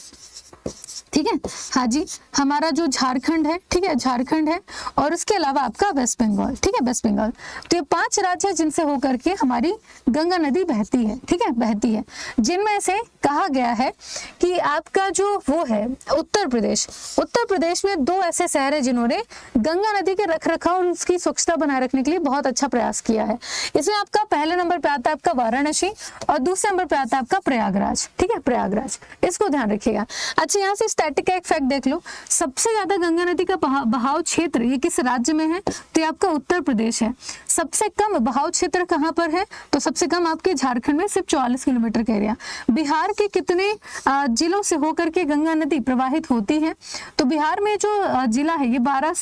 ठीक है, हाँ जी, हमारा जो झारखंड है, ठीक है, झारखंड है, और उसके अलावा आपका वेस्ट बंगाल। ठीक है, वेस्ट बंगाल। तो ये 5 राज्य जिनसे होकर के हमारी गंगा नदी बहती है। ठीक है, बहती है, जिनमें से कहा गया है कि आपका जो वो है उत्तर प्रदेश में 2 ऐसे शहर है जिन्होंने गंगा नदी के रखरखाव और उसकी स्वच्छता बनाए रखने के लिए बहुत अच्छा प्रयास किया है। इसमें आपका पहले नंबर पे आता है आपका वाराणसी और दूसरे नंबर पे आता है आपका प्रयागराज। ठीक है, प्रयागराज, इसको ध्यान रखिएगा। अच्छा, यहाँ से स्टैटिक एक फैक्ट देख लो, सबसे ज्यादा गंगा नदी का बहाव क्षेत्र ये किस राज्य में है, तो ये आपका उत्तर प्रदेश है। सबसे कम बहाव क्षेत्र कहाँ पर है, तो सबसे कम आपके झारखंड में, सिर्फ 44 किलोमीटर का एरिया। बिहार के कितने जिलों से होकर के गंगा नदी प्रवाहित होती है, तो बिहार में जो जिला है ये 12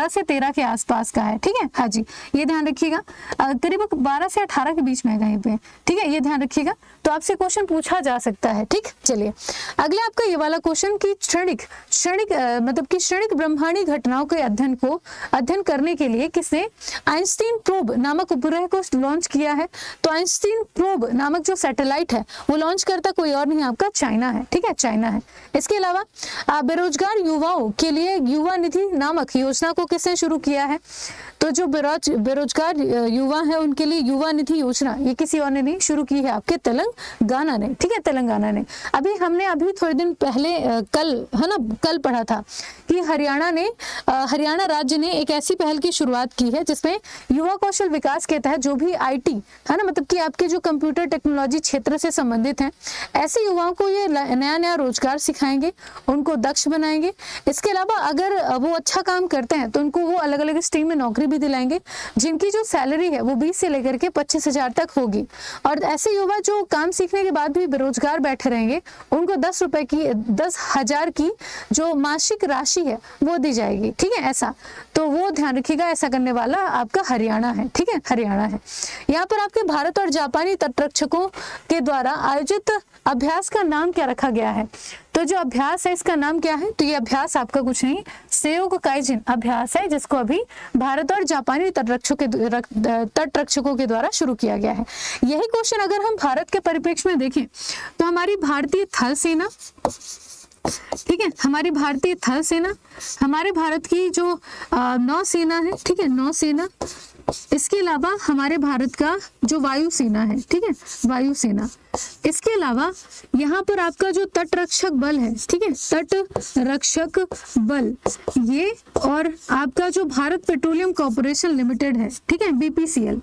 से 13 के आसपास का है। ठीक है, हाँ जी, ये ध्यान रखिएगा, करीब 12 से 18 के बीच में है कहीं पे। ठीक है, ये ध्यान रखिएगा, तो आपसे क्वेश्चन पूछा जा सकता है। ठीक, चलिए अगला आपका ये वाला क्वेश्चन की क्षणिक ब्रह्मांडीय घटनाओं के अध्ययन करने के लिए किसने आइंस्टीन प्रोब नामक उपग्रह को लॉन्च किया है, तो आइंस्टीन प्रोब नामक जो सैटेलाइट है वो लॉन्च करता कोई और नहीं, आपका चाइना है। ठीक है, चाइना है। इसके अलावा बेरोजगार युवाओं के लिए युवा निधि नामक योजना को किसने शुरू किया है, तो जो बेरोजगार युवा है उनके लिए युवा निधि योजना ये किसी और ने नहीं शुरू की है, आपके तेलंगाना ने। ठीक है, तेलंगाना ने। अभी थोड़े दिन पहले कल पढ़ा था कि हरियाणा राज्य ने एक ऐसी पहल की शुरुआत की है जिसमें युवा कौशल विकास के तहत जो भी IT है ना, मतलब कि आपके जो कंप्यूटर टेक्नोलॉजी क्षेत्र से संबंधित हैं, ऐसे युवाओं को ये नया रोजगार सिखाएंगे, उनको दक्ष बनाएंगे। इसके अलावा अगर वो अच्छा काम करते हैं तो उनको वो अलग अलग स्ट्रीम में नौकरी भी दिलाएंगे, जिनकी जो सैलरी है वो 20 से लेकर के 25,000 तक होगी। और ऐसे युवा जो काम सीखने के बाद भी बेरोजगार बैठे रहेंगे, उनको 10,000 की जो मासिक राशि है वो दी जाएगी। ठीक है, ऐसा, तो वो ध्यान रखिएगा, ऐसा करने वाला आपका हरियाणा है। ठीक है, हरियाणा है। यहाँ पर आपके भारत और जापानी तटरक्षकों के द्वारा आयोजित अभ्यास का नाम क्या रखा गया है, तो जो अभ्यास है इसका नाम क्या है, तो ये अभ्यास आपका कुछ नहीं, सेयोक काइजिन अभ्यास है, जिसको अभी भारत और जापानी तटरक्षकों के द्वारा शुरू किया गया है। यही क्वेश्चन अगर हम भारत के परिप्रेक्ष्य में देखें तो हमारी भारतीय थल सेना, ठीक है, हमारी भारतीय थल सेना, हमारे भारत की जो नौसेना है, ठीक है, नौसेना, इसके अलावा हमारे भारत का जो वायुसेना है, ठीक है, वायुसेना, इसके अलावा यहाँ पर आपका जो तटरक्षक बल है, ठीक है, तटरक्षक बल ये, और आपका जो भारत पेट्रोलियम कॉर्पोरेशन लिमिटेड है, ठीक है, BPCL,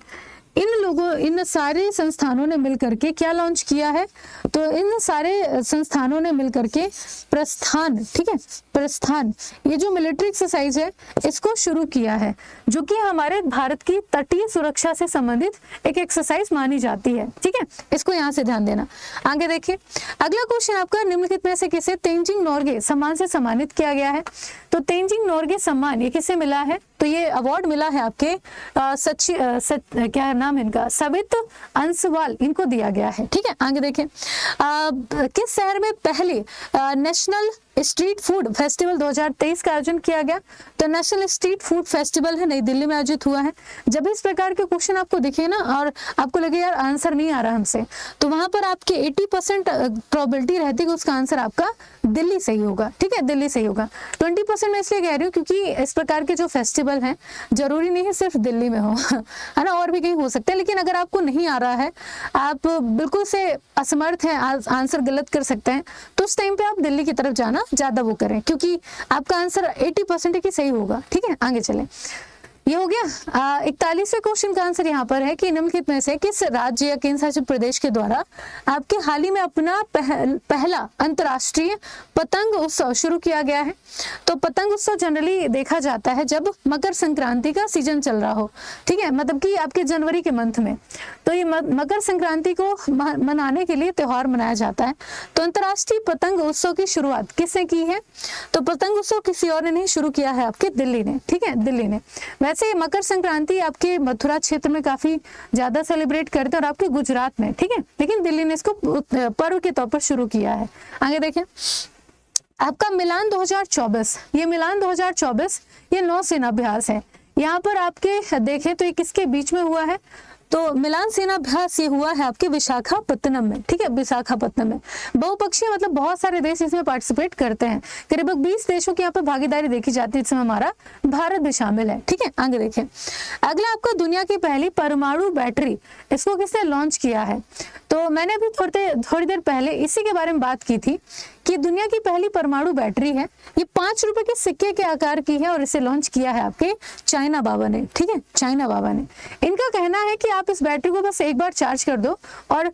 इन सारे संस्थानों ने मिलकर के क्या लॉन्च किया है, तो इन सारे संस्थानों ने मिलकर के प्रस्थान, ठीक है, प्रस्थान, ये जो मिलिट्री एक्सरसाइज है इसको शुरू किया है, जो कि हमारे भारत की तटीय सुरक्षा से संबंधित एक एक्सरसाइज मानी जाती है। ठीक है, इसको यहाँ से ध्यान देना। आगे देखिए, अगला क्वेश्चन आपका, निम्नलिखित में से किसे तेंजिंग नोर्गे सम्मान से सम्मानित किया गया है, तो तेंजिंग नोर्गे सम्मान ये किसे मिला है, तो ये अवार्ड मिला है आपके क्या नाम है इनका, सवित अंसवाल, इनको दिया गया है। ठीक है, आगे देखें, किस शहर में पहले नेशनल स्ट्रीट फूड फेस्टिवल 2023 का आयोजन किया गया। तो नेशनल स्ट्रीट फूड फेस्टिवल है, नई दिल्ली में आयोजित हुआ है। जब भी इस प्रकार के क्वेश्चन आपको दिखे ना और आपको लगे यार आंसर नहीं आ रहा हमसे, तो वहां पर आपके 80% प्रोबेबिलिटी रहती है कि उसका आंसर आपका दिल्ली सही होगा। ठीक है, दिल्ली सही होगा। 20% मैं इसलिए कह रही हूँ क्योंकि इस प्रकार के जो फेस्टिवल हैं जरूरी नहीं है सिर्फ दिल्ली में हो, है ना, और भी कहीं हो सकता है। लेकिन अगर आपको नहीं आ रहा है, आप बिल्कुल से असमर्थ हैं, आंसर गलत कर सकते हैं, तो उस टाइम पे आप दिल्ली की तरफ जाना ज्यादा वो करें, क्योंकि आपका आंसर 80% ही सही होगा। ठीक है, आगे चलें। ये हो गया। 41वें क्वेश्चन का आंसर यहाँ पर है कि निम्नलिखित में से किस राज्य या केंद्र शासित प्रदेश के द्वारा आपके हाल ही में अपना पहला अंतर्राष्ट्रीय पतंग उत्सव शुरू किया गया है। तो पतंग उत्सव जनरली देखा जाता है जब मकर संक्रांति का सीजन चल रहा हो। ठीक है, मतलब कि आपके जनवरी के मंथ में, तो ये मकर संक्रांति को मनाने के लिए त्योहार मनाया जाता है। तो अंतर्राष्ट्रीय पतंग उत्सव की शुरुआत किसने की है? तो पतंग उत्सव किसी और ने नहीं शुरू किया है, आपके दिल्ली ने। ठीक है, दिल्ली ने। वैसे मकर संक्रांति आपके मथुरा क्षेत्र में काफी ज्यादा सेलिब्रेट करते हैं और आपके गुजरात में। ठीक है, लेकिन दिल्ली ने इसको पर्व के तौर पर शुरू किया है। आगे देखें, आपका मिलान 2024, ये मिलान 2024 ये नौसेना अभ्यास है। यहाँ पर आपके देखें तो ये किसके बीच में हुआ है? तो मिलान सेनाभ्यास ये हुआ है आपके विशाखापत्तनम में। ठीक है, विशाखापत्तनम में। बहुपक्षीय मतलब बहुत सारे देश इसमें पार्टिसिपेट करते हैं, करीब 20 देशों की यहाँ पर भागीदारी देखी जाती है। इसमें हमारा भारत भी शामिल है। ठीक है, आगे देखें। अगला आपका दुनिया की पहली परमाणु बैटरी, इसको किसने लॉन्च किया है? तो मैंने अभी थोड़ी देर पहले इसी के बारे में बात की थी कि दुनिया की पहली परमाणु बैटरी है, ये 5 रुपए के सिक्के के आकार की है और इसे लॉन्च किया है आपके चाइना बाबा ने। ठीक है, चाइना बाबा ने। इनका कहना है कि आप इस बैटरी को बस एक बार चार्ज कर दो और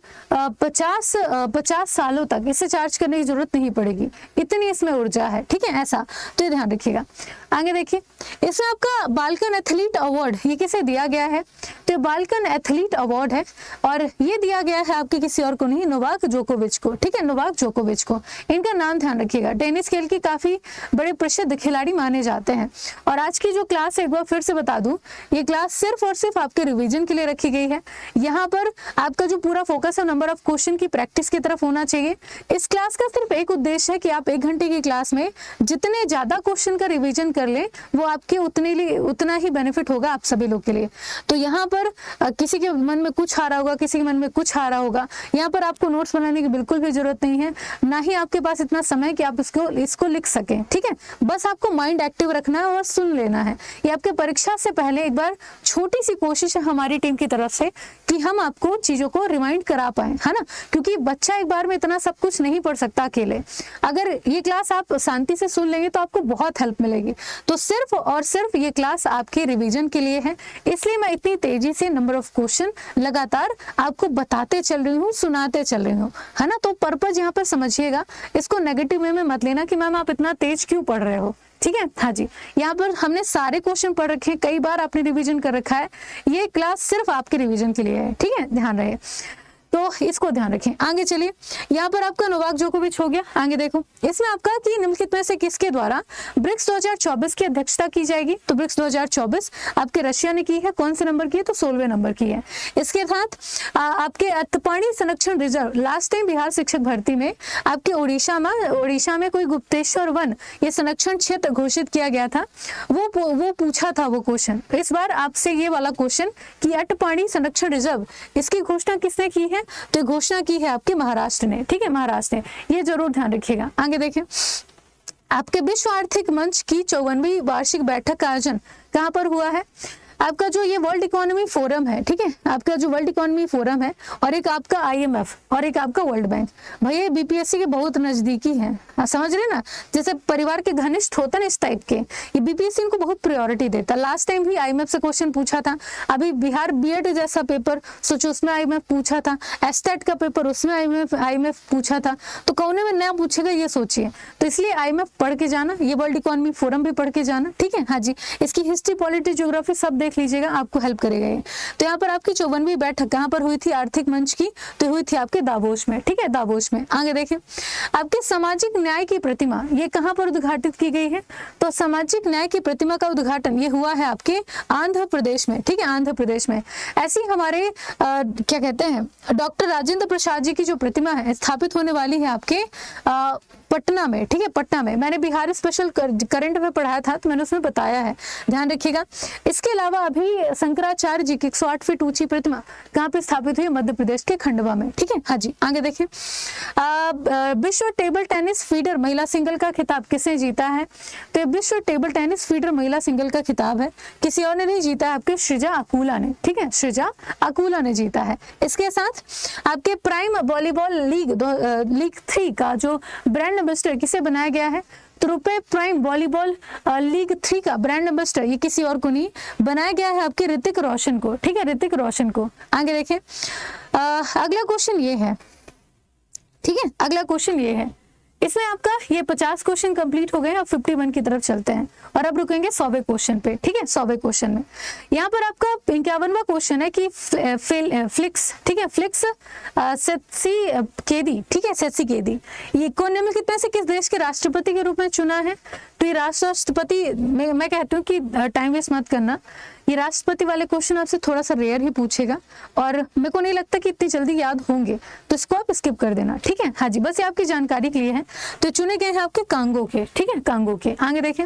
50 सालों तक इसे चार्ज करने की जरूरत नहीं पड़ेगी, इतनी इसमें ऊर्जा है। ठीक है, ऐसा, तो ये ध्यान रखिएगा। आगे देखिए, इसमें आपका बाल्कन एथलीट अवार्ड ये किसे दिया गया है? तो बाल्कन एथलीट अवार्ड है और ये दिया गया है आपके किसी और को नहीं, नोवाक जोकोविच को। ठीक है, नोवाक जोकोविच को। इनका नाम ध्यान रखिएगा। टेनिस खेल के काफी बड़े प्रसिद्ध खिलाड़ी माने जाते हैं। और आज की जो क्लास है एक बार फिर से बता दूं, ये क्लास सिर्फ और सिर्फ आपके रिवीजन के लिए रखी गई है। यहाँ पर आपका जो पूरा फोकस है नंबर ऑफ क्वेश्चन की प्रैक्टिस की तरफ होना चाहिए। इस क्लास का सिर्फ एक उद्देश्य है कि आप 1 घंटे की क्लास में जितने ज्यादा क्वेश्चन का रिवीजन कर ले वो आपके उतना ही बेनिफिट होगा आप सभी लोग के लिए। तो यहाँ पर किसी के मन में कुछ आ रहा होगा, किसी के मन में कुछ आ रहा होगा, यहाँ पर आपको नोट्स बनाने की बिल्कुल भी जरूरत नहीं है, ना ही आपके पास इतना समय कि आप इसको लिख सकें। ठीक है, बस आपको माइंड एक्टिव रखना है और सुन लेना है। ये आपके परीक्षा से पहले एक बार छोटी सी कोशिश है हमारी टीम की तरफ से कि हम आपको चीजों को रिमाइंड करा पाए, है ना, क्योंकि बच्चा एक बार में इतना सब कुछ नहीं पढ़ सकता अकेले। अगर ये क्लास आप शांति से सुन लेंगे तो आपको बहुत हेल्प मिलेगी। तो सिर्फ और सिर्फ ये क्लास आपके रिवीजन के लिए है, इसलिए मैं इतनी तेजी से नंबर ऑफ क्वेश्चन लगातार आपको बताते चल रही हूँ, सुनाते चल रही हूँ, है ना। तो पर्पज यहाँ पर समझिएगा, इसको नेगेटिव वे में मत लेना कि मैम आप इतना तेज क्यों पढ़ रहे हो। ठीक है, हाँ जी, यहाँ पर हमने सारे क्वेश्चन पढ़ रखे हैं, कई बार आपने रिवीजन कर रखा है, ये क्लास सिर्फ आपके रिवीजन के लिए है। ठीक है, ध्यान रहे, तो इसको ध्यान रखें। आगे चलिए, यहाँ पर आपका नोवाक जोकोविच हो गया। आगे देखो, इसमें आपका कि निम्नलिखित में से किसके द्वारा ब्रिक्स 2024 की अध्यक्षता की जाएगी? तो ब्रिक्स 2024 आपके रशिया ने की है। कौन से नंबर की है? तो 16वें नंबर की है। इसके साथ आपके अत्पाणी संरक्षण रिजर्व, लास्ट टाइम बिहार शिक्षक भर्ती में आपके उड़ीसा में कोई गुप्तेश्वर वन ये संरक्षण क्षेत्र घोषित किया गया था, वो पूछा था वो क्वेश्चन। इस बार आपसे ये वाला क्वेश्चन कि अटपाणी संरक्षण रिजर्व इसकी घोषणा किसने की है? तो घोषणा की है आपके महाराष्ट्र ने। ठीक है, महाराष्ट्र ने, ये जरूर ध्यान रखिएगा। आगे देखें, आपके विश्व आर्थिक मंच की 54वीं वार्षिक बैठक का आयोजन कहां पर हुआ है? आपका जो ये वर्ल्ड इकोनॉमी फोरम है, ठीक है, आपका जो वर्ल्ड इकोनॉमी फोरम है और एक आपका IMF और एक आपका वर्ल्ड बैंक, भैया BPSC के बहुत नजदीकी हैं, समझ रहे ना, जैसे परिवार के घनिष्ठ होता ना इस टाइप के, ये BPSC इनको बहुत प्रायोरिटी देता। लास्ट टाइम भी IMF से क्वेश्चन पूछा था, अभी बिहार BED जैसा पेपर सोचो उसमें IMF पूछा था, एस्टेट का पेपर उसमें IMF पूछा था, तो कौने में नया पूछेगा ये सोचिए। तो इसलिए IMF पढ़ के जाना, ये वर्ल्ड इकोनॉमी फोरम भी पढ़ के जाना। ठीक है, हाँ जी, इसकी हिस्ट्री, पॉलिटी, ज्योग्राफी सब देख लीजिएगा, आपको हेल्प करेगा ये। तो यहाँ पर आपकी 54वीं बैठक कहाँ पर हुई थी आर्थिक मंच की? तो हुई थी आपके दावोस में। ठीक है, दावोस में। आगे देखें, आपके सामाजिक न्याय की प्रतिमा ये कहाँ पर उद्घाटित की गई है? तो सामाजिक न्याय की प्रतिमा का उद्घाटन ये हुआ है आपके आंध्र प्रदेश में। ठीक है, आंध्र प्रदेश में। ऐसी हमारे क्या कहते हैं, डॉक्टर राजेंद्र प्रसाद जी की जो प्रतिमा है स्थापित होने वाली है आपके पटना में, ठीक है, पटना में। मैंने बिहार स्पेशल करंट में पढ़ाया था तो मैंने उसमें बताया है, ध्यान रखिएगा। इसके अलावा अभी शंकराचार्य जी की 108 फीट ऊंची प्रतिमा कहाँ पे स्थापित हुई? मध्य प्रदेश के खंडवा में, ठीक है। हाँ जी, आगे देखिए। विश्व टेबल टेनिस फीडर महिला सिंगल का खिताब किसने जीता है? तो ये विश्व टेबल टेनिस फीडर महिला सिंगल का खिताब है, किसी और ने नहीं जीता है, आपके सृजा अकूला ने, ठीक है, सृजा अकूला ने जीता है। इसके साथ आपके प्राइम वॉलीबॉल लीग 3 का जो ब्रांड एम्बेसडर किसे बनाया गया है? तो रुपए प्राइम वॉलीबॉल लीग 3 का ब्रांड एम्बेसडर ये किसी और को नहीं बनाया गया है, आपके ऋतिक रोशन को, ठीक है, ऋतिक रोशन को। आगे देखें, अगला क्वेश्चन ये है, ठीक है, अगला क्वेश्चन ये है, इसमें आपका ये 50 क्वेश्चन कंप्लीट हो गए, अब 51 की तरफ चलते हैं और अब रुकेंगे 100वें क्वेश्चन पे, ठीक है, 100वें क्वेश्चन में। यहाँ पर आपका 51वां क्वेश्चन है कि फ्लिक्स, ठीक है, फ्लिक्स सेत्सीकेदी, ठीक है, सेत्सीकेदी ये कौन निम्नलिखित में से किस देश के राष्ट्रपति के रूप में चुना है? तो ये राष्ट्रपति, मैं कहती हूँ कि टाइम वेस्ट मत करना, ये राष्ट्रपति वाले क्वेश्चन आपसे थोड़ा सा रेयर ही पूछेगा और मेरे को नहीं लगता कि इतनी जल्दी याद होंगे, तो इसको आप स्किप कर देना, ठीक है। हाँ जी, बस ये आपकी जानकारी के लिए है। तो चुने गए हैं आपके कांगो के, ठीक है, कांगो के। आगे देखें,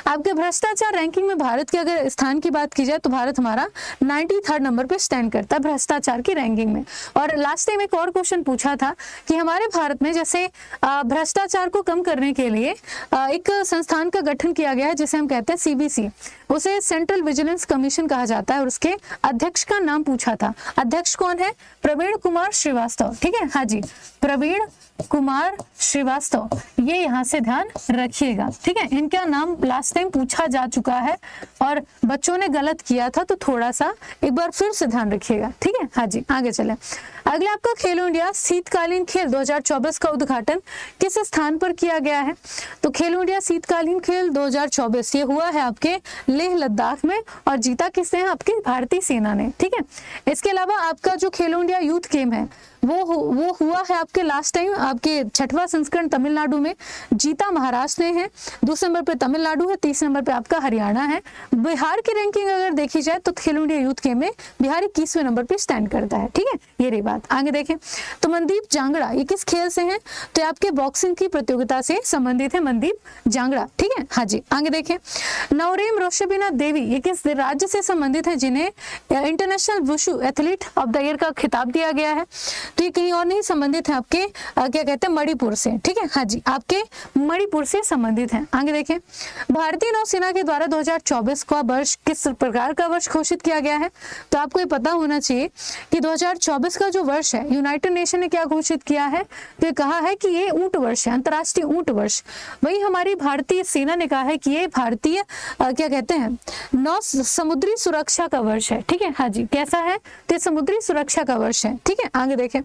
आपके भ्रष्टाचार रैंकिंग में भारत के अगर स्थान की बात की जाए तो भारत हमारा 93rd नंबर पे स्टैंड करता है भ्रष्टाचार की रैंकिंग में। और लास्ट टाइम एक और क्वेश्चन पूछा था कि हमारे भारत में जैसे भ्रष्टाचार को कम करने के लिए एक संस्थान का गठन किया गया है जिसे हम कहते हैं CVC, उसे सेंट्रल विजिलेंस कमीशन कहा जाता है और उसके अध्यक्ष का नाम पूछा था। अध्यक्ष कौन है? प्रवीण कुमार श्रीवास्तव, ठीक है। हाँ जी, प्रवीण कुमार श्रीवास्तव, ये यहाँ से ध्यान रखिएगा, ठीक है। इनका नाम लास्ट टाइम पूछा जा चुका है और बच्चों ने गलत किया था, तो थोड़ा सा एक बार फिर से ध्यान रखिएगा, ठीक है। हाँ जी, आगे चले। अगला आपका खेलो इंडिया शीतकालीन खेल 2024 का उद्घाटन किस स्थान पर किया गया है? तो खेलो इंडिया शीतकालीन खेल 2024 ये हुआ है आपके लेह लद्दाख में और जीता किसने है? आपकी भारतीय सेना ने, ठीक है। इसके अलावा आपका जो खेलो इंडिया यूथ गेम है वो हुआ है आपके लास्ट टाइम आपके 6वां संस्करण तमिलनाडु में, जीता महाराष्ट्र ने है, दूसरे नंबर पे तमिलनाडु है, तीसरे नंबर पे आपका हरियाणा है। बिहार की रैंकिंग अगर देखी जाए तो खेलो इंडिया यूथ गेम में बिहार 21वें नंबर पे स्टैंड करता है, ठीक है, ये रही बात। आगे देखें, तो मनदीप जांगड़ा ये किस खेल से हैं? तो आपके बॉक्सिंग की प्रतियोगिता से संबंधित है मनदीप जांगड़ा, ठीक है। हाँ जी, आगे देखें, नवरेम रोशबिना देवी ये किस राज्य से संबंधित है जिन्हें international wushu athlete of the year का खिताब दिया गया है? तो ये कहीं और नहीं संबंधित है आपके क्या कहते हैं मणिपुर से, ठीक है। हाँ जी, आपके मणिपुर से संबंधित है। आगे देखें, भारतीय नौसेना के द्वारा 2024 का वर्ष किस प्रकार का वर्ष घोषित किया गया है? तो आपको ये पता होना चाहिए कि 2024 का जो वर्ष है यूनाइटेड नेशन ने क्या घोषित किया है? तो ये कहा है कि ये ऊंट वर्ष है, अंतर्राष्ट्रीय ऊंट वर्ष। वही हमारी भारतीय सेना ने कहा है कि ये भारतीय क्या कहते हैं नौ समुद्री सुरक्षा का वर्ष है, ठीक है। हाँ जी, कैसा है? तो ये समुद्री सुरक्षा का वर्ष है, ठीक है। आगे देखें,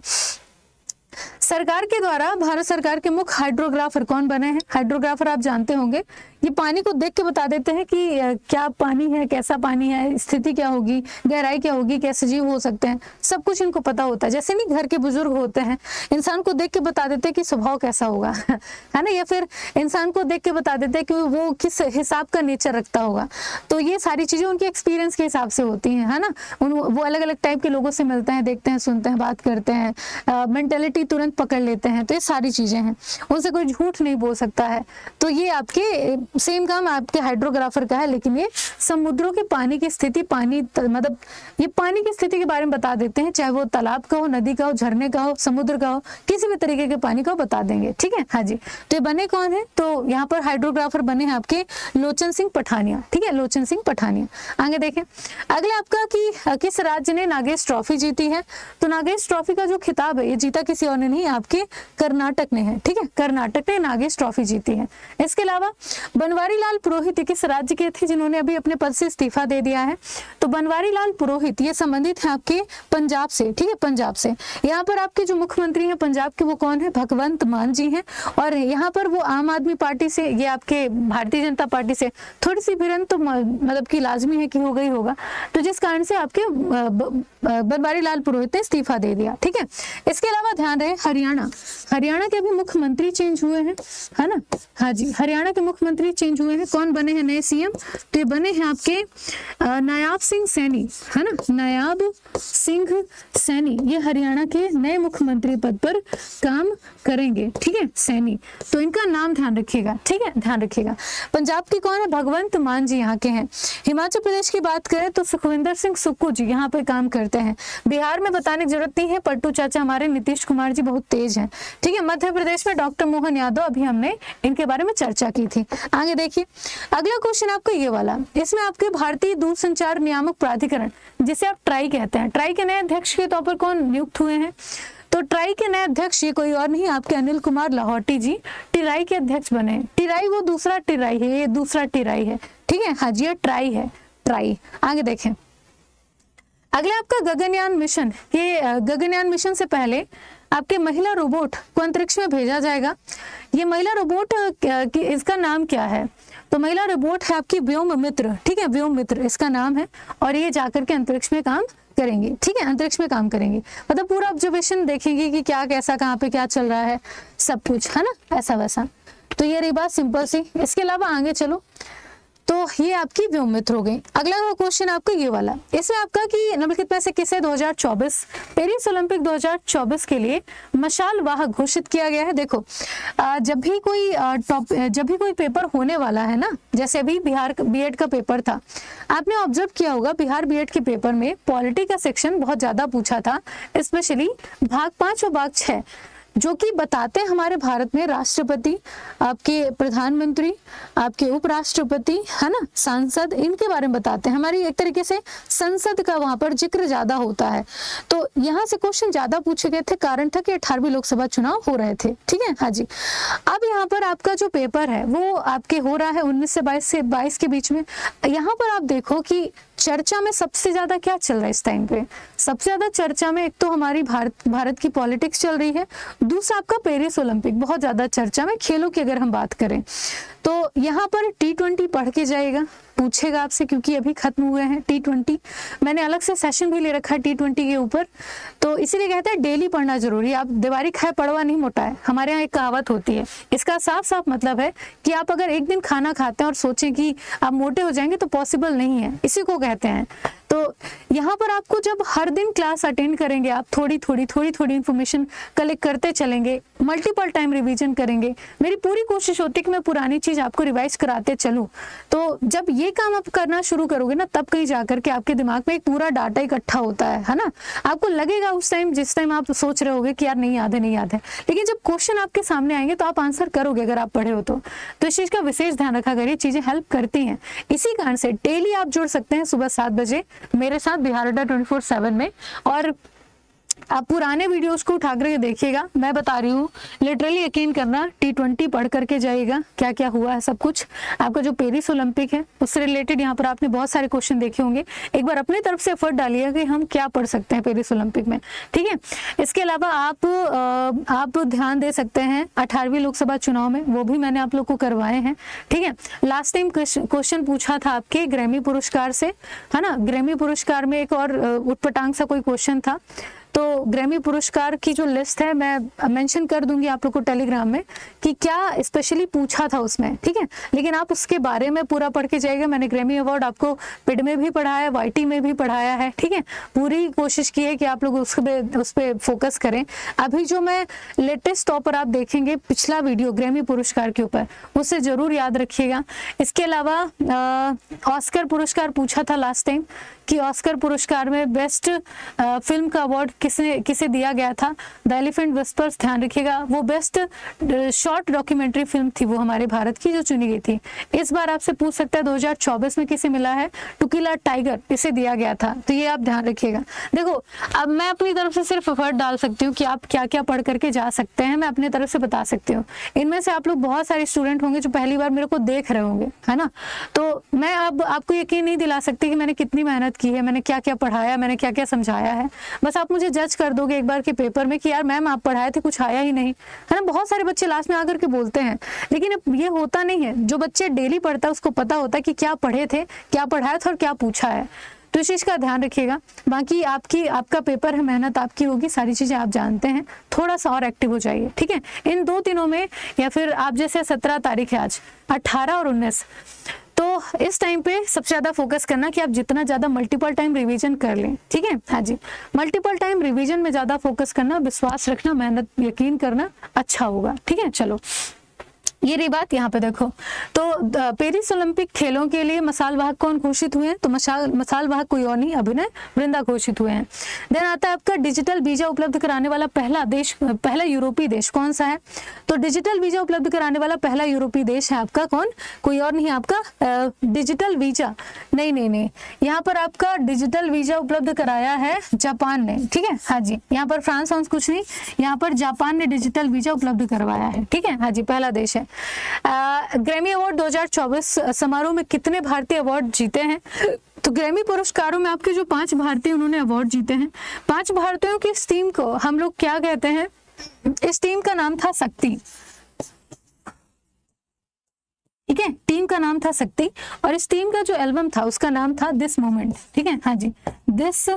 सरकार के द्वारा भारत सरकार के मुख्य हाइड्रोग्राफर कौन बने हैं? हाइड्रोग्राफर आप जानते होंगे, ये पानी को देख के बता देते हैं कि क्या पानी है, कैसा पानी है, स्थिति क्या होगी, गहराई क्या होगी, कैसे जीव हो सकते हैं, सब कुछ इनको पता होता है। जैसे नहीं घर के बुजुर्ग होते हैं, इंसान को देख के बता देते हैं कि स्वभाव कैसा होगा है ना, या फिर इंसान को देख के बता देते हैं कि वो किस हिसाब का नेचर रखता होगा। तो ये सारी चीजें उनके एक्सपीरियंस के हिसाब से होती हैं, है ना। वो अलग अलग टाइप के लोगों से मिलते हैं, देखते हैं, सुनते हैं, बात करते हैं, मेंटेलिटी तुरंत पकड़ लेते हैं। तो ये सारी चीजें हैं, उनसे कोई झूठ नहीं बोल सकता है। तो ये आपके सेम काम आपके हाइड्रोग्राफर का है, लेकिन ये समुद्रों के पानी की स्थिति, पानी मतलब ये पानी की स्थिति के बारे में बता देते हैं, चाहे वो तालाब का हो, नदी का हो, झरने का हो, समुद्र का हो, किसी भी तरीके के पानी का बता देंगे, ठीक है। हाँ जी, तो ये बने कौन है? तो यहाँ पर हाइड्रोग्राफर बने हैं आपके लोचन सिंह पठानिया, ठीक है, लोचन सिंह पठानिया। आगे देखें, अगला आपका कि किस राज्य ने नागेश ट्रॉफी जीती है? तो नागेश ट्रॉफी का जो खिताब है ये जीता किसी और ने नहीं, आपके कर्नाटक ने है, ठीक है, कर्नाटक ने नागेश ट्रॉफी जीती है। इसके अलावा बनवारी लाल पुरोहित किस राज्य के थे जिन्होंने अभी अपने पद से इस्तीफा दे दिया है? तो बनवारी लाल पुरोहित ये संबंधित है आपके पंजाब से, ठीक है, पंजाब से। यहाँ पर आपके जो मुख्यमंत्री हैं पंजाब के वो कौन है? भगवंत मान जी हैं। और यहाँ पर वो आम आदमी पार्टी से, ये आपके भारतीय जनता पार्टी से थोड़ी सी भिड़ंत तो मतलब की लाजमी है कि हो गई होगा, तो जिस कारण से आपके बनवारी लाल पुरोहित ने इस्तीफा दे दिया, ठीक है। इसके अलावा ध्यान रहे हरियाणा। हरियाणा के अभी मुख्यमंत्री चेंज हुए हैं, है ना। हाँ जी, हरियाणा के मुख्यमंत्री चेंज हुए हैं। कौन बने हैं नए सीएम? तो ये बने हैं आपके नायाब सिंह सैनी, है ना। नायाब सिंह सैनी ये हरियाणा के नए मुख्यमंत्री पद पर काम करेंगे, ठीक है, सैनी। तो इनका नाम ध्यान रखिएगा, ठीक है, ध्यान रखिएगा। पंजाब की कौन है? भगवंत मान जी यहाँ के हैं। हिमाचल प्रदेश की बात करें तो सुखविंदर सिंह सुक्खू जी यहाँ पे काम करते हैं। बिहार में बताने की जरूरत नहीं है, पट्टू चाचा हमारे नीतीश कुमार जी बहुत तेज हैं, ठीक है। मध्य प्रदेश में डॉक्टर मोहन यादव, अभी हमने इनके बारे में चर्चा की थी। आगे देखिए, अगला क्वेश्चन आपका ये वाला, इसमें आपके भारतीय दूरसंचार नियामक प्राधिकरण, जिसे आप ट्राई कहते हैं, ट्राई के नए अध्यक्ष के तौर पर कौन नियुक्त हुए हैं? तो ट्राई के नए अध्यक्ष ये कोई और नहीं, आपके अनिल कुमार लाहौटी जी टिराई के अध्यक्ष बने। टिराई वो दूसरा टिराई है, ये दूसरा टिराई है, ठीक है। हाँ जी, ये ट्राई है, ट्राई। आगे देखें, अगला आपका गगनयान मिशन। ये गगनयान मिशन से पहले आपके महिला रोबोट को अंतरिक्ष में भेजा जाएगा। ये महिला रोबोट इसका नाम क्या है? तो महिला रोबोट है आपकी व्योम मित्र, ठीक है, व्योम मित्र इसका नाम है। और ये जाकर के अंतरिक्ष में काम करेंगे, ठीक है, अंतरिक्ष में काम करेंगे, मतलब पूरा ऑब्जर्वेशन देखेंगे कि क्या कैसा कहाँ पे क्या चल रहा है, सब कुछ, है ना, ऐसा वैसा। तो ये रही बात सिंपल सी। इसके अलावा आगे चलो, तो ये आपकी व्योम मित्र हो गई। अगला क्वेश्चन आपका ये वाला, इसमें आपका कि निम्नलिखित में से किसे 2024 पेरिस ओलंपिक 2024 के लिए मशाल वाहक घोषित किया गया है? देखो, जब भी कोई पेपर होने वाला है ना, जैसे अभी बिहार बीएड का पेपर था, आपने ऑब्जर्व किया होगा बिहार बीएड के पेपर में पॉलिटी का सेक्शन बहुत ज्यादा पूछा था, स्पेशली भाग 5 और भाग 6, जो कि बताते हैं हमारे भारत में राष्ट्रपति, आपके प्रधानमंत्री, आपके उपराष्ट्रपति, है ना, सांसद, इनके बारे में बताते हैं। हमारी एक तरीके से संसद का वहां पर जिक्र ज्यादा होता है, तो यहाँ से क्वेश्चन ज्यादा पूछे गए थे, कारण था कि 18वीं लोकसभा चुनाव हो रहे थे, ठीक है। हाँ जी, अब यहाँ पर आपका जो पेपर है वो आपके हो रहा है 19 से 22 के बीच में। यहाँ पर आप देखो कि चर्चा में सबसे ज्यादा क्या चल रहा है इस टाइम पे? सबसे ज्यादा चर्चा में एक तो हमारी भारत की पॉलिटिक्स चल रही है, दूसरा आपका पेरिस ओलंपिक बहुत ज्यादा चर्चा में। खेलों की अगर हम बात करें तो यहाँ पर T20 पढ़ के जाएगा, पूछेगा आपसे, क्योंकि अभी खत्म हुए हैं T20। मैंने अलग से सेशन भी ले रखा है T20 के ऊपर, तो इसीलिए कहते हैं डेली पढ़ना जरूरी है। आप दीवारी खाए पड़वा नहीं मोटा है, हमारे यहाँ एक कहावत होती है। इसका साफ साफ मतलब है कि आप अगर एक दिन खाना खाते हैं और सोचें कि आप मोटे हो जाएंगे, तो पॉसिबल नहीं है, इसी को कहते हैं। तो यहाँ पर आपको जब हर दिन क्लास अटेंड करेंगे, आप थोड़ी थोड़ी इन्फॉर्मेशन कलेक्ट करते चलेंगे, मल्टीपल टाइम रिवीजन करेंगे। मेरी पूरी कोशिश होती है कि मैं पुरानी चीज आपको रिवाइज कराते चलूं। तो जब ये काम आप करना शुरू करोगे ना, तब कहीं जाकर के आपके दिमाग में एक पूरा डाटा इकट्ठा होता है ना। आपको लगेगा उस टाइम, जिस टाइम आप सोच रहे होगे कि यार नहीं याद है, लेकिन जब क्वेश्चन आपके सामने आएंगे तो आप आंसर करोगे, अगर आप पढ़े हो तो इस चीज का विशेष ध्यान रखा करिए, चीजें हेल्प करती हैं। इसी कारण से डेली आप जुड़ सकते हैं सुबह 7 बजे मेरे साथ बिहार अड्डा 24/7 में, और आप पुराने वीडियोस को उठा करके देखिएगा। मैं बता रही हूँ, लिटरली यकीन करना, T20 पढ़ करके जाइएगा, क्या क्या हुआ है सब कुछ। आपका जो पेरिस ओलंपिक है उससे रिलेटेड यहाँ पर आपने बहुत सारे क्वेश्चन देखे होंगे। एक बार अपनी तरफ से एफर्ट डालिएगा कि हम क्या पढ़ सकते हैं पेरिस ओलंपिक में, ठीक है। इसके अलावा आप ध्यान दे सकते हैं 18वीं लोकसभा चुनाव में, वो भी मैंने आप लोग को करवाए हैं, ठीक है। लास्ट टाइम क्वेश्चन पूछा था आपके ग्रैमी पुरस्कार से, है ना। ग्रैमी पुरस्कार में एक और उटपटांग सा कोई क्वेश्चन था, तो ग्रैमी पुरस्कार की जो लिस्ट है मैं मेंशन कर दूंगी आप लोग को टेलीग्राम में कि क्या स्पेशली पूछा था उसमें, ठीक है। लेकिन आप उसके बारे में पूरा पढ़ के जाइएगा। मैंने ग्रैमी अवार्ड आपको पिड में भी पढ़ाया है, YT में भी पढ़ाया है, ठीक है। पूरी कोशिश की है कि आप लोग उस पर फोकस करें। अभी जो मैं लेटेस्ट टॉपर आप देखेंगे पिछला वीडियो ग्रैमी पुरस्कार के ऊपर, उसे जरूर याद रखिएगा। इसके अलावा ऑस्कर पुरस्कार पूछा था लास्ट टाइम कि ऑस्कर पुरस्कार में बेस्ट फिल्म का अवार्ड किसे दिया गया था। द एलिफेंट विस्पर्स, ध्यान रखिएगा, वो बेस्ट शॉर्ट डॉक्यूमेंट्री फिल्म थी वो हमारे भारत की जो चुनी गई थी। इस बार आपसे पूछ सकता है 2024 में किसे मिला है, टू किल अ टाइगर, इसे दिया गया था, तो ये आप ध्यान रखिएगा। देखो, अब मैं अपनी तरफ से सिर्फ एफर्ट डाल सकती हूँ कि आप क्या क्या पढ़ करके जा सकते हैं, मैं अपनी तरफ से बता सकती हूँ। इनमें से आप लोग बहुत सारे स्टूडेंट होंगे जो पहली बार मेरे को देख रहे होंगे, है ना। तो मैं अब आपको यकीन नहीं दिला सकती कि मैंने कितनी मेहनत की है, मैंने क्या क्या पढ़ाया, मैंने क्या क्या समझाया है। बस आप मुझे जज कर दोगे एक बार के पेपर में कि यार मैम आप पढ़ाए थे, कुछ आया ही नहीं, है ना। बहुत सारे बच्चे लास्ट में आकर के बोलते हैं, लेकिन ये होता नहीं है। जो बच्चे डेली पढ़ता है उसको पता होता है कि क्या पढ़े थे, क्या पढ़ाया था और क्या पूछा है। तो इस चीज़ का ध्यान रखिएगा। बाकी आपका पेपर है, मेहनत आपकी होगी, सारी चीज़ें आप जानते हैं, थोड़ा सा और एक्टिव हो जाइए, ठीक है। इन 2 दिनों में, या फिर आप जैसे 17 तारीख है आज, 18 और 19, तो इस टाइम पे सबसे ज़्यादा फोकस करना कि आप जितना ज़्यादा मल्टीपल टाइम रिवीजन कर लें, ठीक है। हाँ जी, मल्टीपल टाइम रिवीजन में ज़्यादा फोकस करना, विश्वास रखना, मेहनत यकीन करना, अच्छा होगा, ठीक है। चलो, ये रही बात। यहाँ पे देखो, तो पेरिस ओलंपिक खेलों के लिए मसाल वाहक कौन घोषित हुए हैं? तो मसाल वाहक कोई और नहीं, अभिनव बिंद्रा घोषित हुए हैं। देन आता है आपका डिजिटल वीजा उपलब्ध कराने वाला पहला यूरोपीय देश कौन सा है? तो डिजिटल वीजा उपलब्ध कराने वाला पहला यूरोपीय देश है आपका कौन? कोई और नहीं, आपका डिजिटल वीजा नहीं, यहाँ पर आपका डिजिटल वीजा उपलब्ध कराया है जापान ने, ठीक है। हाँ जी, यहाँ पर फ्रांस कुछ नहीं, यहाँ पर जापान ने डिजिटल वीजा उपलब्ध करवाया है, ठीक है। हाँ जी, पहला देश है। ग्रैमी अवार्ड 2024 समारोह में कितने भारतीय अवार्ड जीते हैं? तो ग्रैमी पुरस्कारों में आपके जो 5 भारतीय उन्होंने अवार्ड जीते हैं। 5 भारतीयों की इस टीम को हम लोग क्या कहते हैं? इस टीम का नाम था शक्ति, ठीक है। टीम का नाम था शक्ति, और इस टीम का जो एल्बम था उसका नाम था दिस मोमेंट, ठीक है। हाँ जी, दिस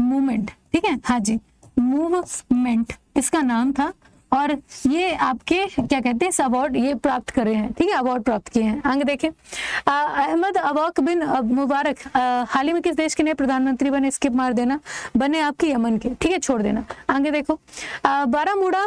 मोमेंट, ठीक है। हाँ जी, मूवमेंट इसका नाम था, और ये आपके क्या कहते हैं, इस अवार्ड ये प्राप्त करे हैं, ठीक है, अवार्ड प्राप्त किए हैं। आगे देखें, अहमद अवाक बिन मुबारक हाल ही में किस देश के नए प्रधानमंत्री बने? स्किप मार देना, बने आपके यमन के, ठीक है, छोड़ देना। आगे देखो, बारामूला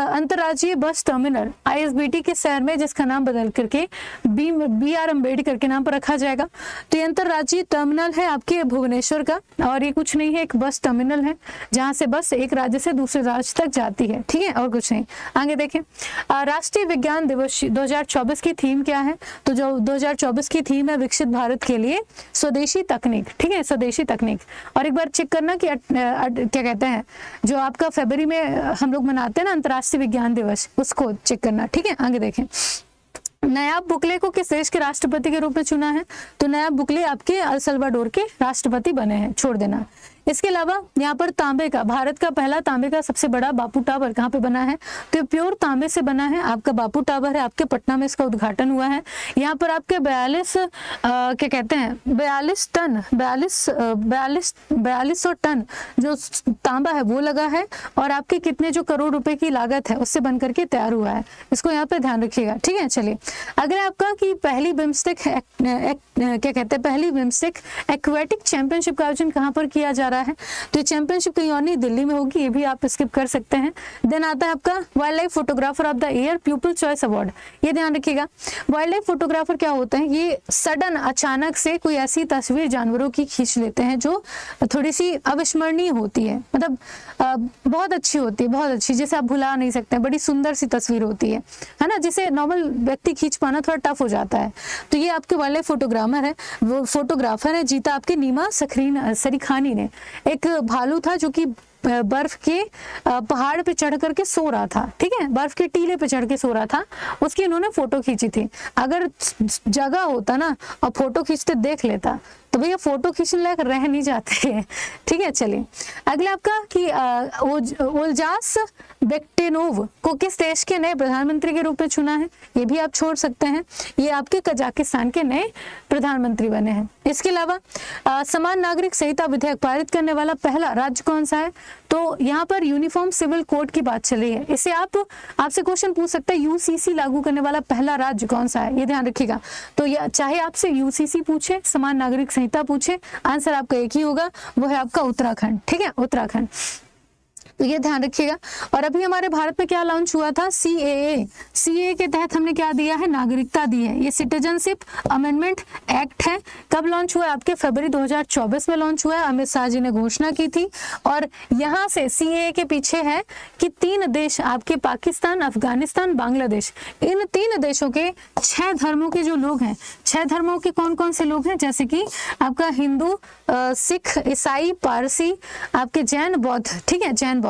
अंतर्राज्यीय बस टर्मिनल ISBT के शहर में, जिसका नाम बदल करके BR अम्बेडकर के नाम पर रखा जाएगा। तो ये अंतर्राज्यीय टर्मिनल है आपके भुवनेश्वर का, और ये कुछ नहीं है, एक बस टर्मिनल है जहाँ से बस एक राज्य से दूसरे राज्य तक जाती है, ठीक है, और कुछ नहीं। आगे देखें, राष्ट्रीय विज्ञान दिवस 2024 की थीम क्या है? तो जो 2024 की थीम है विकसित भारत के लिए स्वदेशी तकनीक, ठीक है, स्वदेशी तकनीक। और एक बार चेक करना कि क्या कहते हैं, जो आपका फरवरी में हम लोग मनाते हैं ना अंतर्राष्ट्रीय विज्ञान दिवस, उसको चेक करना, ठीक है। आगे देखें, नयाब बुकले को किस देश के राष्ट्रपति के रूप में चुना है? तो नयाब बुकले आपके अल सल्वाडोर के राष्ट्रपति बने हैं, छोड़ देना। इसके अलावा यहाँ पर तांबे का, भारत का पहला तांबे का सबसे बड़ा बापू टावर कहाँ पे बना है? तो प्योर तांबे से बना है आपका बापू टावर है, आपके पटना में इसका उद्घाटन हुआ है। यहाँ पर आपके 4200 टन जो तांबा है वो लगा है, और आपके कितने जो करोड़ रुपए की लागत है उससे बन करके तैयार हुआ है, इसको यहाँ पे ध्यान रखिएगा, ठीक है। चलिए, अगला आपका कि पहली बिम्स्टेक एक्वेटिक चैंपियनशिप का आयोजन कहाँ पर किया जा रहा है? तो ये चैंपियनशिप कहीं और नहीं, दिल्ली में होगी, ये भी आप स्किप कर सकते हैं। देन आता है आपका wild life photographer of the year people choice award, ये ध्यान रखिएगा। वाइल्ड लाइफ फोटोग्राफर क्या होते हैं? ये सडन अचानक से कोई ऐसी तस्वीर जानवरों की खींच लेते हैं जो थोड़ी सी अविस्मरणीय होती है, मतलब बहुत अच्छी होती है, बहुत अच्छी, जिसे आप भुला नहीं सकते, बड़ी सुंदर सी तस्वीर होती है ना, जिसे नॉर्मल व्यक्ति खींच पाना थोड़ा टफ हो जाता है। तो ये आपके वाइल्ड लाइफ फोटोग्राफर है, जीता आपके नीमा सरीखानी ने। एक भालू था जो कि बर्फ के पहाड़ पे चढ़ करके सो रहा था, ठीक है, बर्फ के टीले पे चढ़ के सो रहा था, उसकी इन्होंने फोटो खींची थी। अगर जगह होता ना और फोटो खींचते देख लेता तो भैया फोटो खींचने लायक रह नहीं जाते, ठीक है। चलिए, अगला आपका कि ओल्जास बेक्टेनोव को किस देश के नए प्रधानमंत्री के रूप में चुना है? ये भी आप छोड़ सकते हैं, ये आपके कजाकिस्तान के नए प्रधानमंत्री बने हैं। इसके अलावा समान नागरिक संहिता विधेयक पारित करने वाला पहला राज्य कौन सा है? तो यहाँ पर यूनिफॉर्म सिविल कोड की बात चल रही है, इससे आपसे क्वेश्चन पूछ सकते हैं UCC लागू करने वाला पहला राज्य कौन सा है, ये ध्यान रखिएगा। तो चाहे आपसे UCC पूछे, समान नागरिक संहिता पूछे, आंसर आपका एक ही होगा, वो है आपका उत्तराखंड, ठीक है, उत्तराखंड। तो ये ध्यान रखिएगा। और अभी हमारे भारत में क्या लॉन्च हुआ था? CAA के तहत हमने क्या दिया है? नागरिकता दी है। ये सिटीजनशिप अमेंडमेंट एक्ट है। कब लॉन्च हुआ है? आपके फरवरी 2024 में लॉन्च हुआ है, अमित शाह जी ने घोषणा की थी। और यहाँ से CAA के पीछे है कि 3 देश आपके पाकिस्तान, अफगानिस्तान, बांग्लादेश, इन 3 देशों के 6 धर्मों के जो लोग हैं, 6 धर्मों के कौन कौन से लोग हैं? जैसे कि आपका हिंदू, सिख, ईसाई, पारसी, आपके जैन, बौद्ध, ठीक है, जैन, बौद्ध।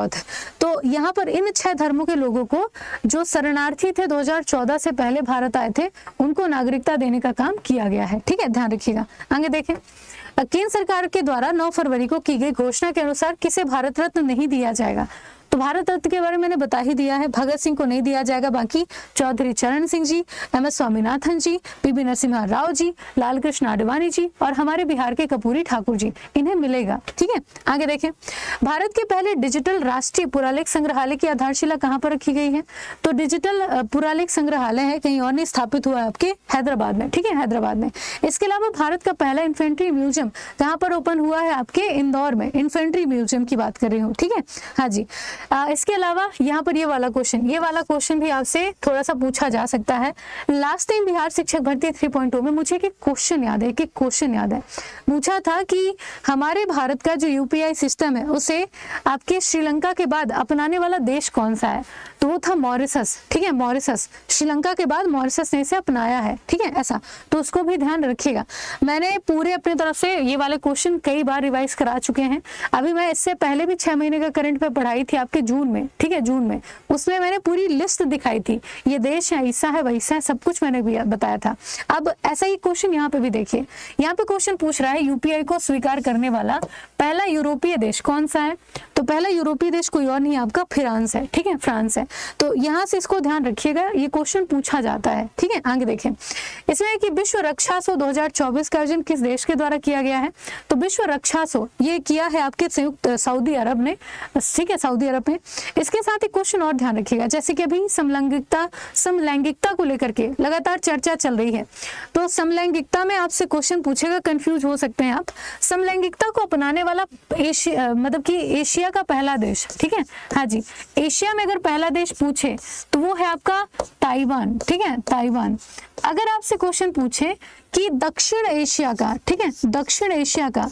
तो यहाँ पर इन 6 धर्मों के लोगों को जो शरणार्थी थे 2014 से पहले भारत आए थे, उनको नागरिकता देने का काम किया गया है, ठीक है, ध्यान रखिएगा। आगे देखें, केंद्र सरकार के द्वारा 9 फरवरी को की गई घोषणा के अनुसार किसे भारत रत्न नहीं दिया जाएगा? तो भारत रत्न के बारे में मैंने बता ही दिया है, भगत सिंह को नहीं दिया जाएगा, बाकी चौधरी चरण सिंह जी, एम.एस. स्वामीनाथन जी, पी.बी. नरसिम्हा राव जी, लाल कृष्ण आडवाणी जी और हमारे बिहार के कर्पूरी ठाकुर जी, इन्हें मिलेगा। ठीक है, आगे देखें, भारत के पहले डिजिटल राष्ट्रीय पुरालेख संग्रहालय की आधारशिला कहाँ पर रखी गई है? तो डिजिटल पुरालेख संग्रहालय है, कहीं और नहीं स्थापित हुआ है, आपके हैदराबाद में। ठीक है, हैदराबाद में। इसके अलावा भारत का पहला इन्फेंट्री म्यूजियम कहाँ पर ओपन हुआ है? आपके इंदौर में। इन्फेंट्री म्यूजियम की बात कर रही हूँ। ठीक है, हाँ जी। इसके अलावा यहाँ पर ये वाला क्वेश्चन भी आपसे थोड़ा सा पूछा जा सकता है। लास्ट टाइम बिहार शिक्षक भर्ती 3.0 में मुझे एक क्वेश्चन याद है, पूछा था कि हमारे भारत का जो यूपीआई सिस्टम है उसे आपके श्रीलंका के बाद अपनाने वाला देश कौन सा है? तो वो था मॉरिशस। ठीक है, मॉरिशस। श्रीलंका के बाद मॉरिशस ने इसे अपनाया है। ठीक है, ऐसा, तो उसको भी ध्यान रखिएगा। मैंने पूरे अपनी तरफ से ये वाले क्वेश्चन कई बार रिवाइज करा चुके हैं। अभी मैं इससे पहले भी 6 महीने का करंट पे पढ़ाई थी आपके जून में। ठीक है, जून में, उसमें मैंने पूरी लिस्ट दिखाई थी, ये देश है, ऐसा है, वैसा है, सब कुछ मैंने भी बताया था। अब ऐसा ही क्वेश्चन यहाँ पे भी देखिए, यहाँ पे क्वेश्चन पूछ रहा है यूपीआई को स्वीकार करने वाला पहला यूरोपीय देश कौन सा है? तो पहला यूरोपीय देश कोई और नहीं, आपका फ्रांस है। ठीक है, फ्रांस है। तो यहाँ से इसको ध्यान रखिएगा, ये क्वेश्चन पूछा जाता है। ठीक है, आगे देखें, इसमें कि विश्व रक्षासो 2024 का आयोजन किस देश के द्वारा किया गया है? तो विश्व रक्षासो ये किया है आपके संयुक्त सऊदी अरब ने। ठीक है, सऊदी अरब में। इसके साथ एक क्वेश्चन और ध्यान रखिएगा, जैसे कि अभी समलैंगिकता को लेकर के लगातार चर्चा चल रही है, तो समलैंगिकता में आपसे क्वेश्चन पूछेगा, कंफ्यूज हो सकते हैं आप। समलैंगिकता को अपनाने वाला मतलब कि एशिया का पहला देश। ठीक है, हाँ जी, एशिया में अगर पहला देश पूछे तो वो है आपका ताइवान। ठीक है, ताइवान। अगर आपसे क्वेश्चन पूछे कि दक्षिण एशिया का, ठीक है, दक्षिण एशिया का,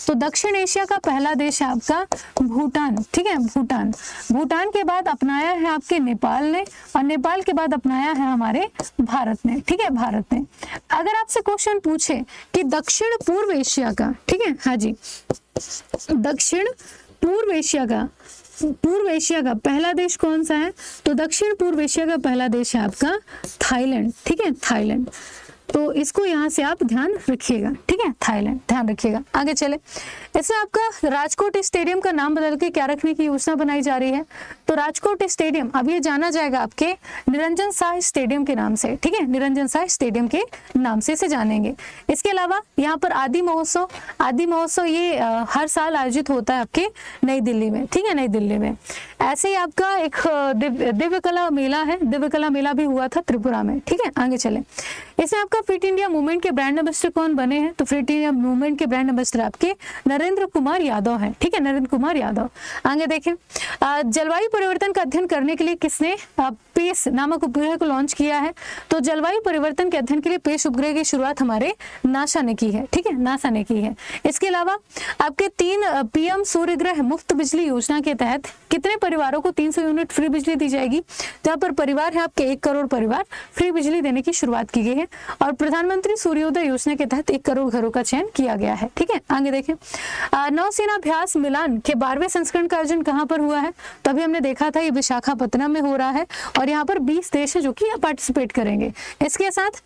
तो दक्षिण एशिया का पहला देश है आपका भूटान। ठीक है, भूटान। भूटान के बाद अपनाया है आपके नेपाल ने, और नेपाल के बाद अपनाया है हमारे भारत ने। ठीक है, भारत ने। अगर आपसे क्वेश्चन पूछे कि दक्षिण पूर्व एशिया का, ठीक है, हाँ जी, दक्षिण पूर्व एशिया का पहला देश कौन सा है? तो दक्षिण पूर्व एशिया का पहला देश है आपका थाईलैंड। ठीक है, थाईलैंड। तो इसको यहाँ से आप ध्यान रखिएगा। ठीक है, थाईलैंड, ध्यान रखिएगा। आगे चले, इसमें आपका राजकोट स्टेडियम का नाम बदल के क्या रखने की योजना बनाई जा रही है? तो राजकोट स्टेडियम अब ये जाना जाएगा आपके निरंजन शाह स्टेडियम के नाम से। ठीक है, निरंजन शाह स्टेडियम के नाम से इसे जानेंगे। इसके अलावा यहाँ पर आदि महोत्सव ये हर साल आयोजित होता है आपके नई दिल्ली में। ठीक है, नई दिल्ली में। ऐसे ही आपका एक दिव्य कला मेला है, दिव्य कला मेला भी हुआ था त्रिपुरा में। ठीक है, आगे चले, इसमें आपका फिट इंडिया मूवमेंट के ब्रांड एम्बेसडर कौन बने हैं? तो फिट इंडिया मूवमेंट के ब्रांड एम्बेसडर आपके नरेंद्र कुमार यादव हैं। ठीक है, नरेंद्र कुमार यादव। आगे देखें, जलवायु परिवर्तन का अध्ययन करने के लिए किसने पेस नामक उपग्रह को लॉन्च किया है? तो जलवायु परिवर्तन के अध्ययन के लिए पेस उपग्रह की शुरुआत हमारे नासा ने की है। ठीक है, नासा ने की है। इसके अलावा आपके 3 पीएम सूर्य ग्रह मुफ्त बिजली योजना के तहत कितने परिवारों को 300 यूनिट फ्री बिजली दी जाएगी? जहाँ पर परिवार है आपके 1 करोड़ परिवार फ्री बिजली देने की शुरुआत की गई है, और प्रधानमंत्री सूर्योदय योजना के तहत 1 करोड़ घरों का चयन किया गया है। ठीक है, आगे देखें, नौसेना अभ्यास मिलान के 12वें संस्करण का आयोजन कहाँ पर हुआ है? तो अभी हमने देखा था ये विशाखापत्तनम में हो रहा है, और यहाँ पर 20 देश है जो कि पार्टिसिपेट करेंगे। इसके साथ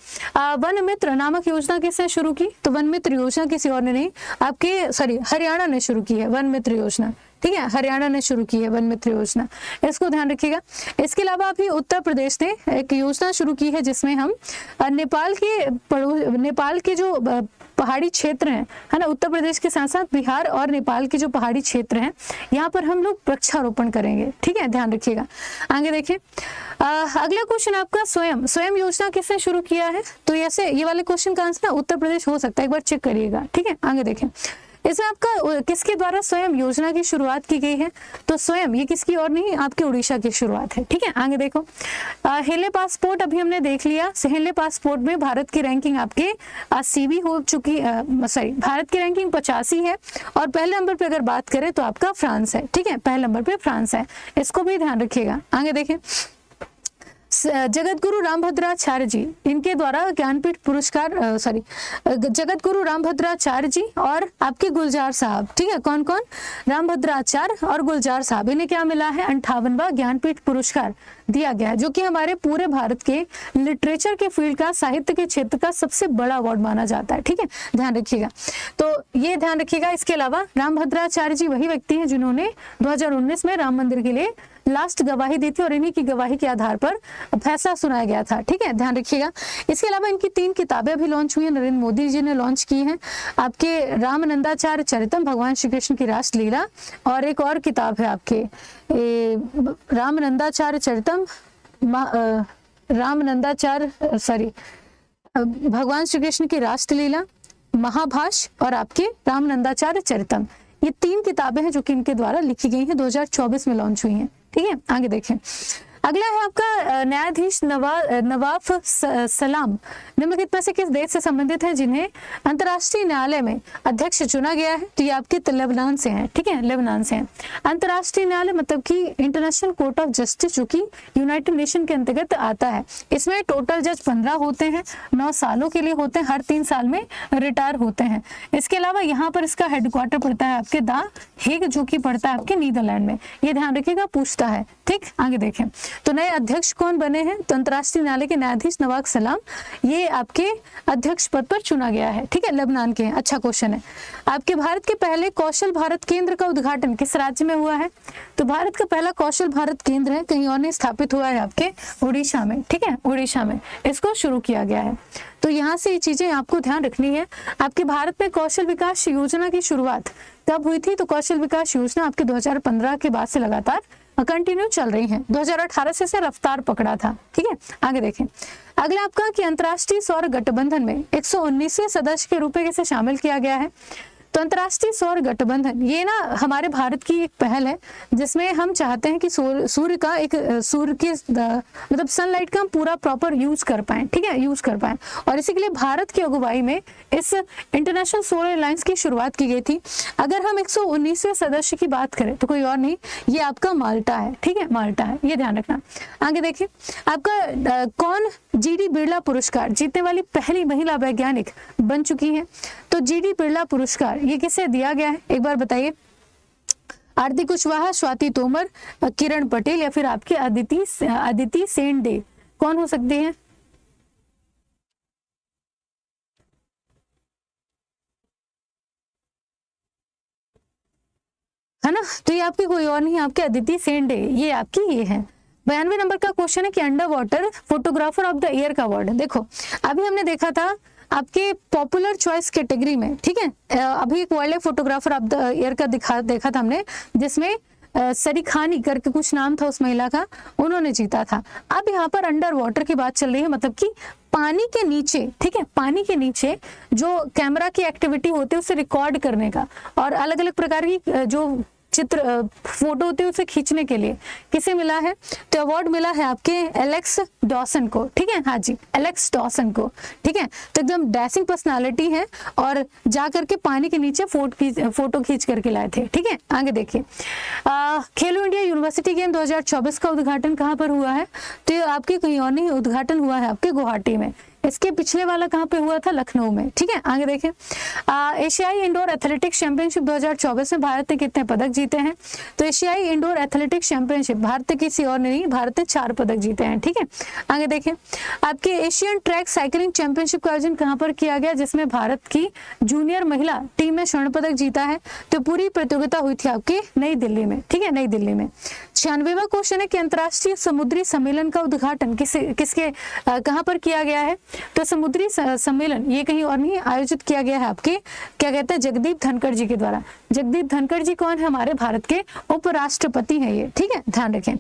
वन मित्र नामक योजना किसने शुरू की? तो वन मित्र योजना किसी और ने नहीं, हरियाणा ने शुरू की है वन मित्र योजना। ठीक है, हरियाणा ने शुरू की है वन मित्र योजना, इसको ध्यान रखिएगा। इसके अलावा अभी उत्तर प्रदेश ने एक योजना शुरू की है जिसमें हम नेपाल के जो पहाड़ी क्षेत्र हैं, है ना, उत्तर प्रदेश के साथ साथ बिहार और नेपाल के जो पहाड़ी क्षेत्र हैं, यहाँ पर हम लोग वृक्षारोपण करेंगे। ठीक है, ध्यान रखिएगा। आगे देखें, अगला क्वेश्चन आपका स्वयं योजना किसने शुरू किया है? तो ऐसे ये वाले क्वेश्चन का आंसर उत्तर प्रदेश हो सकता है, एक बार चेक करिएगा। ठीक है, आगे देखें, इसमें आपका किसके द्वारा स्वयं योजना की शुरुआत की गई है? तो स्वयं ये किसकी और नहीं, आपके उड़ीसा की शुरुआत है। ठीक है, आगे देखो, हेले पासपोर्ट अभी हमने देख लिया। हेले पासपोर्ट में भारत की रैंकिंग आपके 80वीं हो चुकी, भारत की रैंकिंग 85 है, और पहले नंबर पे अगर बात करें तो आपका फ्रांस है। ठीक है, पहले नंबर पे फ्रांस है, इसको भी ध्यान रखिएगा। आगे देखें, जगतगुरु रामभद्राचार्य जी, इनके द्वारा ज्ञानपीठ पुरस्कार जगतगुरु रामभद्राचार्य जी और आपके गुलजार साहब, ठीक है, कौन कौन, रामभद्राचार्य और गुलजार साहब, इन्हें क्या मिला है, 58वां ज्ञानपीठ पुरस्कार दिया गया है, जो कि हमारे पूरे भारत के लिटरेचर के फील्ड का, साहित्य के क्षेत्र का सबसे बड़ा अवार्ड माना जाता है, ठीक है, ध्यान रखिएगा। तो ये ध्यान रखिएगा। इसके अलावा रामभद्राचार्य जी वही व्यक्ति हैं जिन्होंने 2019 में राम मंदिर के लिए लास्ट गवाही दी थी और इन्हीं की गवाही के आधार पर फैसला सुनाया गया था, ठीक है, ध्यान रखिएगा। इसके अलावा इनकी 3 किताबें अभी लॉन्च हुई हैं, नरेंद्र मोदी जी ने लॉन्च की हैं, आपके रामनंदाचार्य चरितम, भगवान श्री कृष्ण की रासलीला, और एक और किताब है आपके रामनंदाचार्य चरितम, भगवान श्री कृष्ण की रासलीला, महाभाष्य और आपके रामनंदाचार्य चरितम। ये 3 किताबें हैं जो कि इनके द्वारा लिखी गई हैं, 2024 में लॉन्च हुई हैं, ठीक है। आगे देखें, अगला है आपका न्यायाधीश नवाफ सलाम निम्नलिखित में से किस देश से संबंधित है जिन्हें अंतर्राष्ट्रीय न्यायालय में अध्यक्ष चुना गया है? तो ये आपके लेबनान से हैं, ठीक है, लेबनान से हैं। अंतर्राष्ट्रीय न्यायालय मतलब कि इंटरनेशनल कोर्ट ऑफ जस्टिस, जो कि यूनाइटेड नेशन के अंतर्गत आता है। इसमें टोटल जज 15 होते हैं, 9 सालों के लिए होते हैं, हर 3 साल में रिटायर होते हैं। इसके अलावा यहाँ पर इसका हेडक्वार्टर पड़ता है आपके द हेग, जो कि पड़ता है आपके नीदरलैंड में। ये ध्यान रखिएगा, पूछता है, ठीक। आगे देखें, तो नए अध्यक्ष कौन बने हैं? तो अंतर्राष्ट्रीय न्यायालय के न्यायाधीश नवाब सलाम, ये आपके अध्यक्ष पद पर चुना गया है, ठीक है, लेबनान के हैं। अच्छा क्वेश्चन है, आपके भारत के पहले कौशल भारत केंद्र का उद्घाटन किस राज्य में हुआ है? तो भारत का पहला कौशल भारत केंद्र है, कहीं और नहीं स्थापित हुआ है, आपके उड़ीसा में, ठीक है, उड़ीसा में इसको शुरू किया गया है। तो यहाँ से ये चीजें आपको ध्यान रखनी है। आपके भारत में कौशल विकास योजना की शुरुआत कब हुई थी? तो कौशल विकास योजना आपके 2015 के बाद से लगातार कंटिन्यू चल रही है, 2018 से रफ्तार पकड़ा था, ठीक है। आगे देखें, अगला आपका कि अंतर्राष्ट्रीय सौर गठबंधन में 119वें सदस्य के रूप में किसे शामिल किया गया है? तो अंतर्राष्ट्रीय सौर गठबंधन ये ना हमारे भारत की एक पहल है, जिसमें हम चाहते हैं कि सूर्य के मतलब सनलाइट का हम पूरा प्रॉपर यूज कर पाए, ठीक है, यूज कर पाए। और इसी के लिए भारत की अगुवाई में इस इंटरनेशनल सोलर अलायंस की शुरुआत की गई थी। अगर हम 119वें सदस्य की बात करें तो कोई और नहीं, ये आपका माल्टा है, ठीक है, माल्टा है, ये ध्यान रखना। आगे देखिए, आपका कौन GD बिरला पुरस्कार जीतने वाली पहली महिला वैज्ञानिक बन चुकी है? तो GD बिरला पुरस्कार ये किसे दिया गया है, एक बार बताइए। आरती कुशवाहा, स्वाति तोमर, किरण पटेल या फिर आपके अदिति सेन डे, कौन हो सकते हैं? है ना, तो ये आपकी कोई और नहीं, आपके अदिति सेन डे, ये आपकी ये है। 92 नंबर का क्वेश्चन है कि under water photographer of the year का अवार्ड। देखो, अभी हमने देखा था आपके पॉपुलर चॉइस कैटेगरी में, ठीक है, अभी एक wild life photographer of the year का देखा था हमने, जिसमें सरीखानी करके कुछ नाम था उस महिला का, उन्होंने जीता था। अब यहाँ पर अंडर वाटर की बात चल रही है, मतलब कि पानी के नीचे, ठीक है, पानी के नीचे जो कैमरा की एक्टिविटी होती है उसे रिकॉर्ड करने का और अलग अलग प्रकार की जो चित्र फोटो होते हैं उसे खींचने के लिए किसे मिला है? तो अवार्ड मिला है आपके एलेक्स डॉसन को, ठीक है, हाँ जी, एलेक्स डॉसन को, ठीक है। तो एकदम डैशिंग पर्सनालिटी है और जा करके पानी के नीचे फोटो खींच करके लाए थे, ठीक है। आगे देखिए, खेलो इंडिया यूनिवर्सिटी गेम 2024 का उद्घाटन कहाँ पर हुआ है? तो आपके कहीं और नहीं, उद्घाटन हुआ है आपके गुवाहाटी में। इसके पिछले वाला कहाँ पे हुआ था? लखनऊ में, ठीक है। आगे देखें, एशियाई इंडोर एथलेटिक्स चैंपियनशिप 2024 में भारत ने कितने पदक जीते हैं? तो एशियाई इंडोर एथलेटिक्स चैंपियनशिप भारत ने किसी और ने नहीं, भारत ने 4 पदक जीते हैं, ठीक है। आगे देखें, आपके एशियन ट्रैक साइकिलिंग चैंपियनशिप का आयोजन कहाँ पर किया गया, जिसमें भारत की जूनियर महिला टीम में स्वर्ण पदक जीता है? तो पूरी प्रतियोगिता हुई थी आपके नई दिल्ली में, ठीक है, नई दिल्ली में। 96वां क्वेश्चन है कि अंतर्राष्ट्रीय समुद्री सम्मेलन का उद्घाटन किसके कहाँ पर किया गया है? तो समुद्री सम्मेलन ये कहीं और नहीं आयोजित किया गया है आपके, क्या कहते हैं, जगदीप धनखड़ जी के द्वारा। जगदीप धनखड़ जी कौन है? हमारे भारत के उपराष्ट्रपति हैं ये, ठीक है, ध्यान रखें।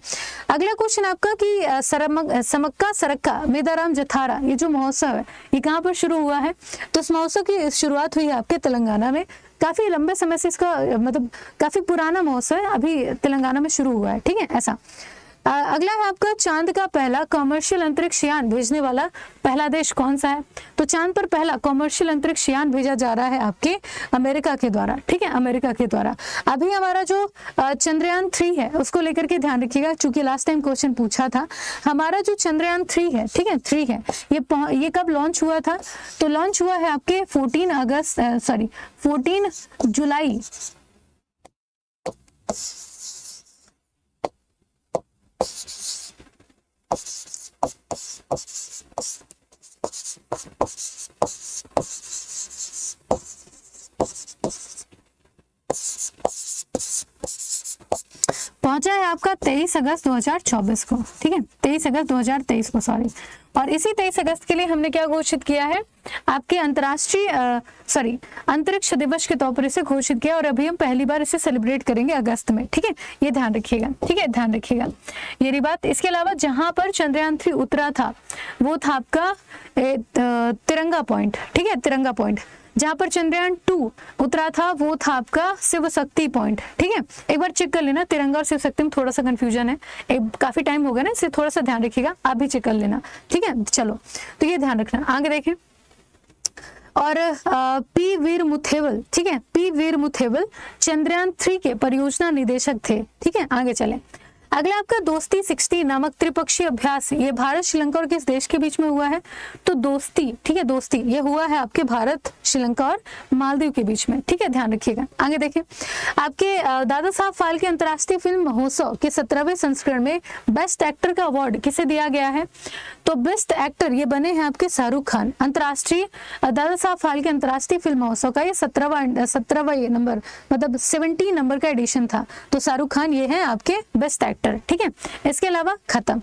अगला क्वेश्चन आपका कि समक्का सरक्का मेदाराम जथारा, ये जो महोत्सव है ये कहाँ पर शुरू हुआ है? तो इस महोत्सव की शुरुआत हुई है आपके तेलंगाना में। काफी लंबे समय से इसका मतलब काफी पुराना महोत्सव है, अभी तेलंगाना में शुरू हुआ है, ठीक है, ऐसा। अगला है आपका चांद का पहला कमर्शियल अंतरिक्ष यान भेजने वाला पहला देश कौन सा है? तो चांद पर पहला कमर्शियल अंतरिक्ष यान भेजा जा रहा है आपके अमेरिका के द्वारा, ठीक है, अमेरिका के द्वारा। अभी हमारा जो चंद्रयान 3 है उसको लेकर के ध्यान रखिएगा, चूंकि लास्ट टाइम क्वेश्चन पूछा था। हमारा जो चंद्रयान 3 है, ठीक है, 3 है, ये कब लॉन्च हुआ था? तो लॉन्च हुआ है आपके 14 जुलाई 23 अगस्त 2024 को, ठीक है, 23 अगस्त 2023 को, सॉरी। और इसी 23 अगस्त के लिए हमने क्या घोषित किया है? आपके अंतरिक्ष दिवस के तौर पर इसे घोषित किया, और अभी हम पहली बार इसे सेलिब्रेट करेंगे अगस्त में, ठीक है, ये ध्यान रखिएगा, ठीक है, ध्यान रखिएगा ये रही बात। इसके अलावा जहां पर चंद्रयान 3 उतरा था वो था आपका तिरंगा पॉइंट, ठीक है, तिरंगा पॉइंट। जहां पर चंद्रयान 2 उतरा था वो था आपका शिव शक्ति पॉइंट, ठीक है। एक बार चेक कर लेना, तिरंगा और शिव शक्ति में थोड़ा सा कंफ्यूजन है, काफी टाइम हो गया ना, इसे थोड़ा सा ध्यान रखिएगा, आप भी चेक कर लेना, ठीक है। चलो, तो ये ध्यान रखना। आगे देखें, और पी वीर मुथेवल, ठीक है, पी वीर मुथेवल चंद्रयान 3 के परियोजना निदेशक थे, ठीक है। आगे चले, अगला आपका दोस्ती 60 नामक त्रिपक्षीय अभ्यास, ये भारत, श्रीलंका और किस देश के बीच में हुआ है? तो दोस्ती, ठीक है, दोस्ती ये हुआ है आपके भारत, श्रीलंका और मालदीव के बीच में, ठीक है, ध्यान रखिएगा। आगे देखें, आपके दादा साहब फाल्के अंतर्राष्ट्रीय फिल्म महोत्सव के 17वें संस्करण में बेस्ट एक्टर का अवार्ड किसे दिया गया है? तो बेस्ट एक्टर ये बने हैं आपके शाहरुख खान। अंतर्राष्ट्रीय दादा साहब फाल्के अंतर्राष्ट्रीय फिल्म महोत्सव का ये 17वां नंबर, मतलब 70 नंबर का एडिशन था, तो शाहरुख खान ये है आपके बेस्ट एक्टर, ठीक है। इसके अलावा खत्म।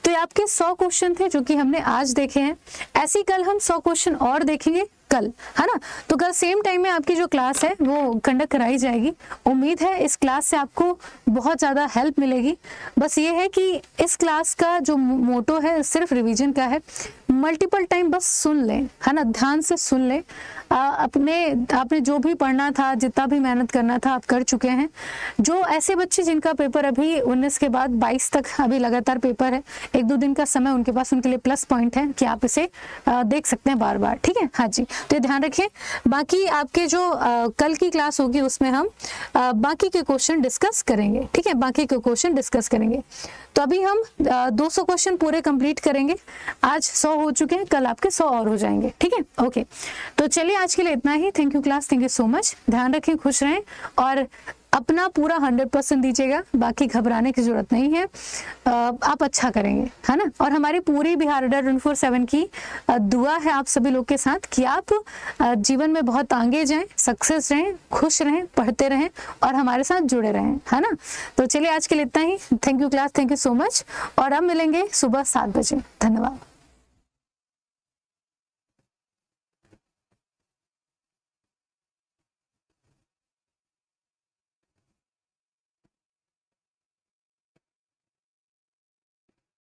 तो ये आपके 100 क्वेश्चन थे जो कि हमने आज देखे हैं। ऐसे कल हम 100 क्वेश्चन और देखेंगे कल, है ना। तो कल सेम टाइम में आपकी जो क्लास है वो कंडक्ट कराई जाएगी। उम्मीद है इस क्लास से आपको बहुत ज़्यादा हेल्प मिलेगी। बस ये है कि इस क्लास का जो मोटो है सिर्फ रिवीजन का है, मल्टीपल टाइम बस सुन लें, है ना, ध्यान से सुन लें। आपने जो भी पढ़ना था, जितना भी मेहनत करना था आप कर चुके हैं। जो ऐसे बच्चे जिनका पेपर अभी 19 के बाद 22 तक अभी लगातार पेपर है, 1-2 दिन का समय उनके पास, उनके लिए प्लस पॉइंट है कि आप इसे देख सकते हैं बार बार, ठीक है। हाँ जी, तो ये ध्यान रखें। बाकी आपके जो कल की क्लास होगी उसमें हम बाकी के क्वेश्चन डिस्कस करेंगे, ठीक है, बाकी के क्वेश्चन डिस्कस करेंगे। तो अभी हम 200 क्वेश्चन पूरे कंप्लीट करेंगे। आज 100 हो चुके हैं, कल आपके 100 और हो जाएंगे, ठीक है। ओके, तो चलिए आज के लिए इतना ही। Thank you class, thank you so much. ध्यान रखें, खुश रहें और अपना पूरा 100% दीजिएगा। बाकी घबराने की जरूरत नहीं है, आप अच्छा करेंगे, है ना। और हमारी पूरी बिहार अड्डा 24/7 की दुआ है आप सभी लोग के साथ कि आप जीवन में बहुत आगे जाएं, सक्सेस रहें, खुश रहें, पढ़ते रहें और हमारे साथ जुड़े रहें, है ना। तो चलिए आज के लिए इतना ही। Thank you class, thank you so much. और अब मिलेंगे सुबह 7 बजे। धन्यवाद।